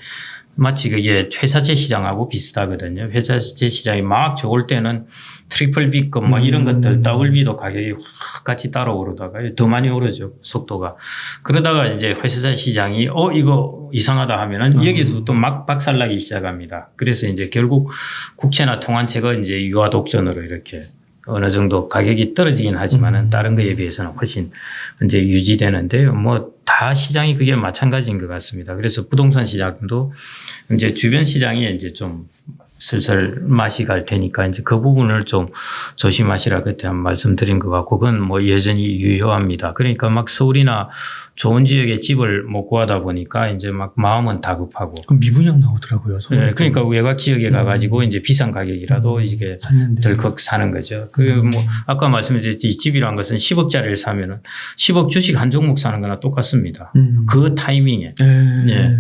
마치 그게 회사채 시장하고 비슷하거든요. 회사채 시장이 막 좋을 때는 트리플 B급 뭐 이런 것들 더블 B도 가격이 확 같이 따라 오르다가 더 많이 오르죠. 속도가. 그러다가 이제 회사채 시장이 이거 이상하다 하면은 여기서 또 막 박살나기 시작합니다. 그래서 이제 결국 국채나 통환채가 이제 유화 독전으로 이렇게 어느 정도 가격이 떨어지긴 하지만은 다른 거에 비해서는 훨씬 이제 유지되는데요. 뭐 다 시장이 그게 마찬가지인 것 같습니다. 그래서 부동산 시장도 이제 주변 시장이 이제 좀 슬슬 맛이 갈 테니까 이제 그 부분을 좀 조심하시라 그때 한 말씀드린 것 같고 그건 뭐 여전히 유효합니다. 그러니까 막 서울이나 좋은 지역에 집을 못 구하다 보니까 이제 막 마음은 다급하고. 그럼 미분양 나오더라고요. 네, 그러니까 외곽 지역에 가가지고 이제 비싼 가격이라도 이게 덜컥 사는 거죠. 그 뭐 아까 말씀드렸듯이 집이란 것은 10억짜리를 사면은 10억 주식 한 종목 사는 거나 똑같습니다. 그 타이밍에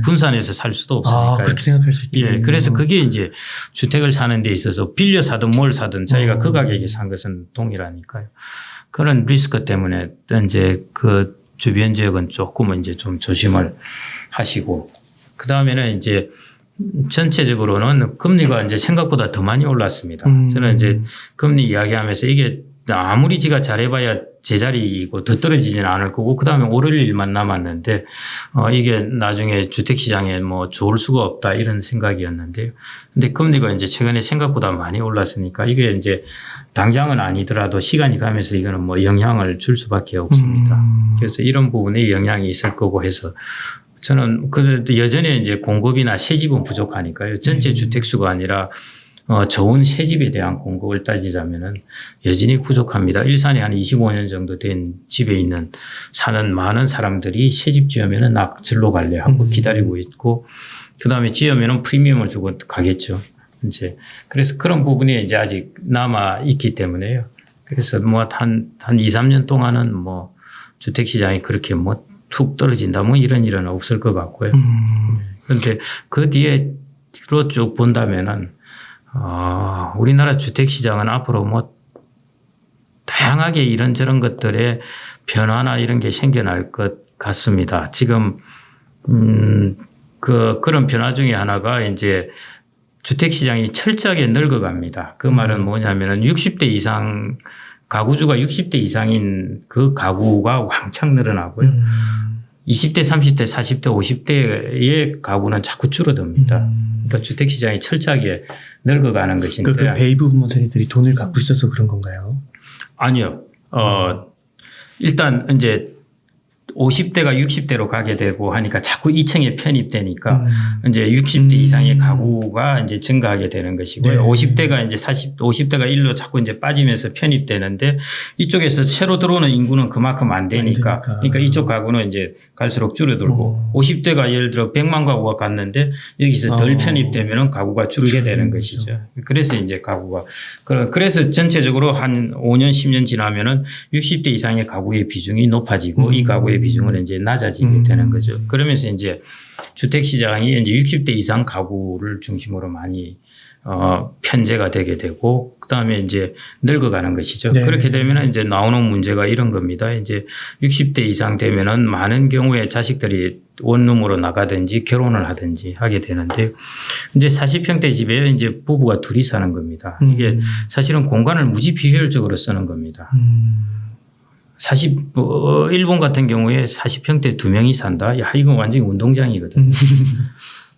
분산해서 살 수도 없으니까. 그렇게 생각할 수 있겠네요. 그래서 그게 이제 주택을 사는 데 있어서 빌려 사든 뭘 사든 자기가 그 가격에 산 것은 동일하니까요. 그런 리스크 때문에 이제 그 주변 지역은 조금은 이제 좀 조심을 하시고 그 다음에는 이제 전체적으로는 금리가 이제 생각보다 더 많이 올랐습니다. 저는 이제 금리 이야기하면서 이게 아무리 지가 잘해봐야 제자리이고 더 떨어지지는 않을 거고 그 다음에 오를 일만 남았는데 이게 나중에 주택시장에 뭐 좋을 수가 없다 이런 생각이었는데요. 근데 금리가 이제 최근에 생각보다 많이 올랐으니까 이게 이제 당장은 아니더라도 시간이 가면서 이거는 뭐 영향을 줄 수밖에 없습니다. 그래서 이런 부분에 영향이 있을 거고 해서 저는 그래도 여전히 이제 공급이나 새집은 부족하니까요. 전체 주택수가 아니라 좋은 새집에 대한 공급을 따지자면은 여전히 부족합니다. 일산에 한 25년 정도 된 집에 사는 많은 사람들이 새집 지으면은 절로 갈래 하고 기다리고 있고, 그 다음에 지으면은 프리미엄을 주고 가겠죠. 이제 그래서 그런 부분이 이제 아직 남아 있기 때문에요. 그래서 뭐 한 2, 3년 동안은 뭐 주택 시장이 그렇게 뭐 툭 떨어진다 뭐 이런 일은 없을 것 같고요. 그런데 그 뒤로 쭉 본다면은 우리나라 주택 시장은 앞으로 뭐 다양하게 이런저런 것들의 변화나 이런 게 생겨날 것 같습니다. 지금 그런 변화 중에 하나가 이제 주택 시장이 철저하게 늙어갑니다. 그 말은 뭐냐면은 60대 이상 가구주가 60대 이상인 그 가구가 왕창 늘어나고요. 20대, 30대, 40대, 50대의 가구는 자꾸 줄어듭니다. 그러니까 주택 시장이 철저하게 늙어가는 것인데. 그 베이비부모 세대들이 돈을 갖고 있어서 그런 건가요? 아니요. 일단 이제 50대가 60대로 가게 되고 하니까 자꾸 2층에 편입되니까 이제 60대 이상의 가구가 이제 증가하게 되는 것이고요. 네. 50대가 이제 50대가 일로 자꾸 이제 빠지면서 편입되는데 이쪽에서 새로 들어오는 인구는 그만큼 안 되니까 그러니까 이쪽 가구는 이제 갈수록 줄어들고 50대가 예를 들어 100만 가구가 갔는데 여기서 덜 편입되면은 가구가 줄게 되는 것이죠. 그래서 이제 가구가 그래서 전체적으로 한 5년 10년 지나면은 60대 이상의 가구의 비중이 높아지고 이 가구의 비중은 이제 낮아지게 되는 거죠. 그러면서 이제 주택 시장이 이제 60대 이상 가구를 중심으로 많이 편제가 되게 되고 그다음에 이제 늙어가는 것이죠. 네. 그렇게 되면 이제 나오는 문제가 이런 겁니다. 이제 60대 이상 되면은 많은 경우에 자식들이 원룸으로 나가든지 결혼을 하든지 하게 되는데 이제 40평대 집에 이제 부부가 둘이 사는 겁니다. 이게 사실은 공간을 무지 비효율적으로 쓰는 겁니다. 일본 같은 경우에 40평대 2명이 산다. 야, 이건 완전히 운동장이거든.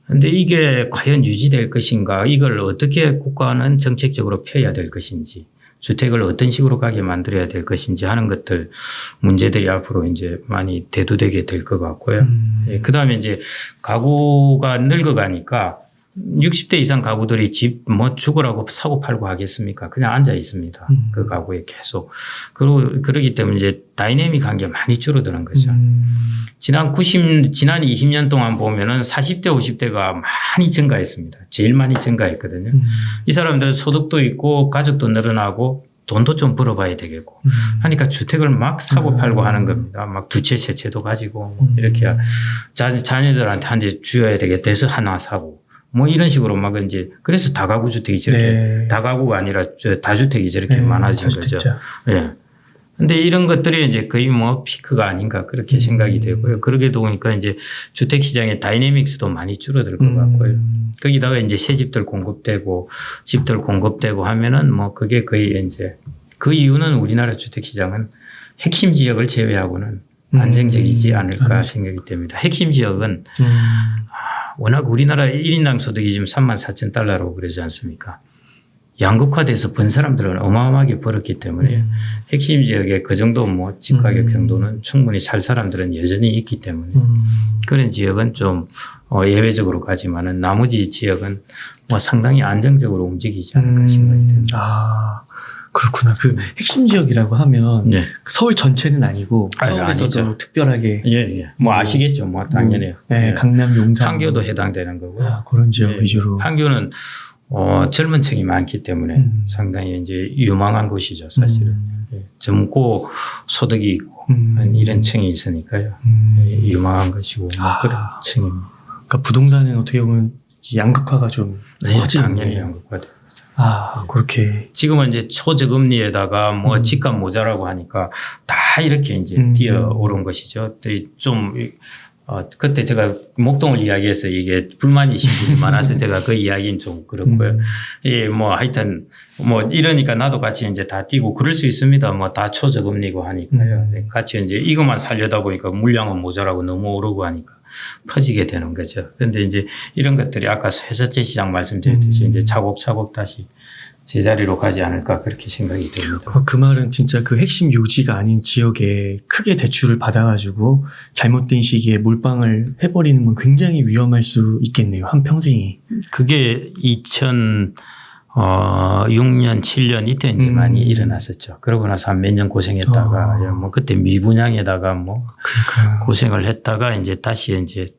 근데 이게 과연 유지될 것인가? 이걸 어떻게 국가는 정책적으로 펴야 될 것인지, 주택을 어떤 식으로 가게 만들어야 될 것인지 하는 것들, 문제들이 앞으로 이제 많이 대두되게 될 것 같고요. 예, 그 다음에 이제 가구가 늙어가니까 60대 이상 가구들이 집 뭐 죽으라고 사고 팔고 하겠습니까? 그냥 앉아 있습니다. 그 가구에 계속. 그러기 때문에 이제 다이내믹한 게 많이 줄어드는 거죠. 지난 20년 동안 보면은 40대, 50대가 많이 증가했습니다. 제일 많이 증가했거든요. 이 사람들은 소득도 있고 가족도 늘어나고 돈도 좀 벌어봐야 되겠고 하니까 주택을 막 사고 팔고 하는 겁니다. 막 두 채, 세 채도 가지고 뭐 이렇게 자녀들한테 한 대 주어야 되겠다 해서 하나 사고 뭐 이런 식으로 막 이제 그래서 다가구 주택이 저렇게 다가구가 아니라 다주택이 저렇게 많아진 거죠. 예. 근데 이런 것들이 이제 거의 뭐 피크가 아닌가 그렇게 생각이 되고요. 그러게 보니까 이제 주택 시장의 다이내믹스도 많이 줄어들 것 같고요. 거기다가 이제 새 집들 공급되고 집들 공급되고 하면은 뭐 그게 거의 이제 그 이유는 우리나라 주택 시장은 핵심 지역을 제외하고는 안정적이지 않을까 생각이 됩니다. 핵심 지역은 워낙 우리나라 1인당 소득이 지금 34,000달러로 그러지 않습니까? 양극화돼서 번 사람들은 어마어마하게 벌었기 때문에 핵심 지역에 그 정도 뭐 집가격 정도는 충분히 살 사람들은 여전히 있기 때문에 그런 지역은 좀 예외적으로 가지만은 나머지 지역은 뭐 상당히 안정적으로 움직이지 않을까 생각이 됩니다. 아, 그렇구나. 그 핵심 지역이라고 하면 예. 서울 전체는 아니고 서울에서도 아니죠. 특별하게 예. 뭐 아시겠죠. 뭐 당연히. 네, 강남, 용산, 판교도 해당되는 거고요. 그런 지역 예. 위주로. 판교는 젊은 층이 많기 때문에 상당히 이제 유망한 곳이죠, 사실은. 예. 젊고 소득이 있고 이런 층이 있으니까요. 예, 유망한 것이고 뭐 그런 층입니다. 그러니까 부동산은 어떻게 보면 양극화가 좀 커지는 당연히 양극화돼. 그렇게. 지금은 이제 초저금리에다가 뭐 집값 모자라고 하니까 다 이렇게 이제 뛰어오른 것이죠. 좀 그때 제가 목동을 이야기해서 이게 불만이신 분이 많아서 제가 그 이야기는 좀 그렇고요. 예, 뭐 하여튼 뭐 이러니까 나도 같이 이제 다 뛰고 그럴 수 있습니다. 뭐 다 초저금리고 하니까요. 같이 이제 이것만 살려다 보니까 물량은 모자라고 너무 오르고 하니까 퍼지게 되는 거죠. 그런데 이제 이런 것들이 아까 회사채 시장 말씀드렸듯이 이제 차곡차곡 다시 제자리로 가지 않을까 그렇게 생각이 됩니다. 그 말은 진짜 그 핵심 요지가 아닌 지역에 크게 대출을 받아가지고 잘못된 시기에 몰빵을 해버리는 건 굉장히 위험할 수 있겠네요. 한평생이. 그게 2006년, 7년 이때 이제 많이 일어났었죠. 그러고 나서 한 몇 년 고생했다가 뭐 그때 미분양에다가 뭐 고생을 했다가 이제 다시 이제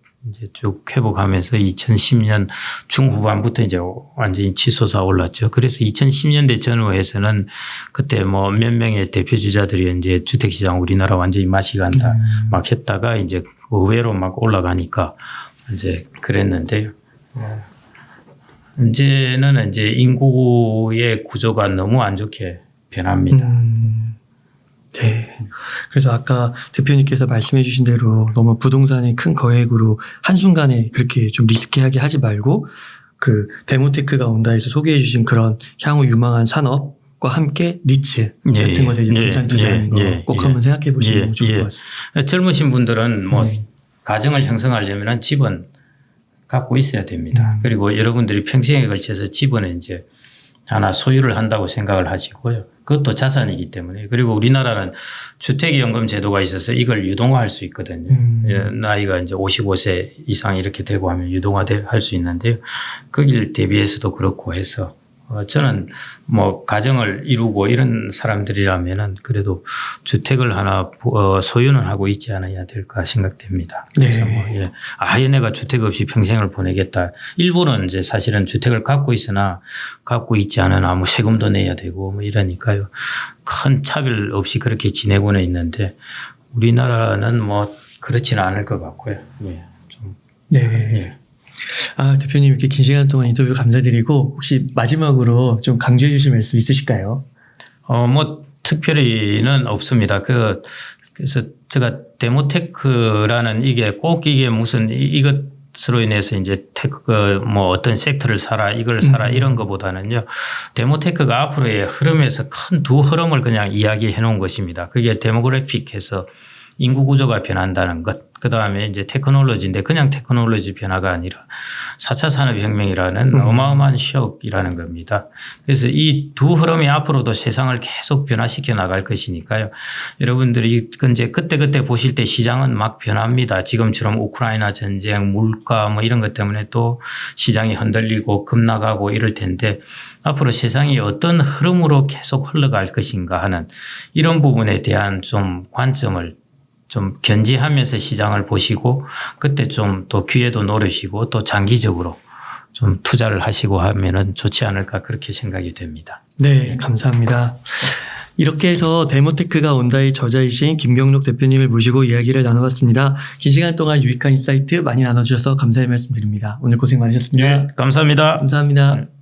쭉 회복하면서 2010년 중후반부터 이제 완전히 치솟아 올랐죠. 그래서 2010년대 전후에서는 그때 뭐 몇 명의 대표 주자들이 이제 주택시장 우리나라 완전히 맛이 간다 막 했다가 이제 의외로 막 올라가니까 이제 그랬는데요. 이제는 이제 인구의 구조가 너무 안 좋게 변합니다. 네. 그래서 아까 대표님께서 말씀해 주신 대로 너무 부동산의 큰 거액으로 한순간에 그렇게 좀 리스키하게 하지 말고 그 데모테크가 온다 해서 소개해 주신 그런 향후 유망한 산업과 함께 리츠 같은 것에 이제 분산 투자하는 거 꼭 한번 생각해 보시면 좋을 것 같습니다. 젊으신 분들은 뭐 가정을 형성하려면 집은 갖고 있어야 됩니다. 그리고 여러분들이 평생에 걸쳐서 집은 이제 하나 소유를 한다고 생각을 하시고요. 그것도 자산이기 때문에. 그리고 우리나라는 주택연금 제도가 있어서 이걸 유동화할 수 있거든요. 나이가 이제 55세 이상 이렇게 되고 하면 유동화할 수 있는데요. 거기를 대비해서도 그렇고 해서 저는 뭐 가정을 이루고 이런 사람들이라면은 그래도 주택을 하나 소유는 하고 있지 않아야 될까 생각됩니다. 그래서 뭐 예. 아예 내가 주택 없이 평생을 보내겠다. 일부는 이제 사실은 주택을 갖고 있으나 갖고 있지 않으나 뭐 세금도 내야 되고 뭐 이러니까요. 큰 차별 없이 그렇게 지내고는 있는데 우리나라는 뭐 그렇지는 않을 것 같고요. 예. 좀 네. 예. 아, 대표님 이렇게 긴 시간 동안 인터뷰 감사드리고 혹시 마지막으로 좀 강조해 주실 말씀 있으실까요? 뭐 특별히는 없습니다. 그래서 제가 데모테크라는 이게 꼭 이게 무슨 이것으로 인해서 이제 테크 뭐 어떤 섹터를 사라 이걸 사라 이런 것보다는요. 데모테크가 앞으로의 흐름에서 큰 두 흐름을 그냥 이야기해 놓은 것입니다. 그게 데모그래픽해서 인구 구조가 변한다는 것. 그 다음에 이제 테크놀로지인데 그냥 테크놀로지 변화가 아니라 4차 산업혁명이라는 어마어마한 쇼크이라는 겁니다. 그래서 이 두 흐름이 앞으로도 세상을 계속 변화시켜 나갈 것이니까요. 여러분들이 이제 그때 보실 때 시장은 막 변합니다. 지금처럼 우크라이나 전쟁, 물가 뭐 이런 것 때문에 또 시장이 흔들리고 급락하고 이럴 텐데 앞으로 세상이 어떤 흐름으로 계속 흘러갈 것인가 하는 이런 부분에 대한 좀 관점을 좀 견지하면서 시장을 보시고 그때 좀 또 기회도 노리시고 또 장기적으로 좀 투자를 하시고 하면은 좋지 않을까 그렇게 생각이 됩니다. 네, 감사합니다. 이렇게 해서 데모테크가 온다의 저자이신 김경록 대표님을 모시고 이야기를 나눠봤습니다. 긴 시간 동안 유익한 인사이트 많이 나눠주셔서 감사의 말씀 드립니다. 오늘 고생 많으셨습니다. 네, 감사합니다. 감사합니다.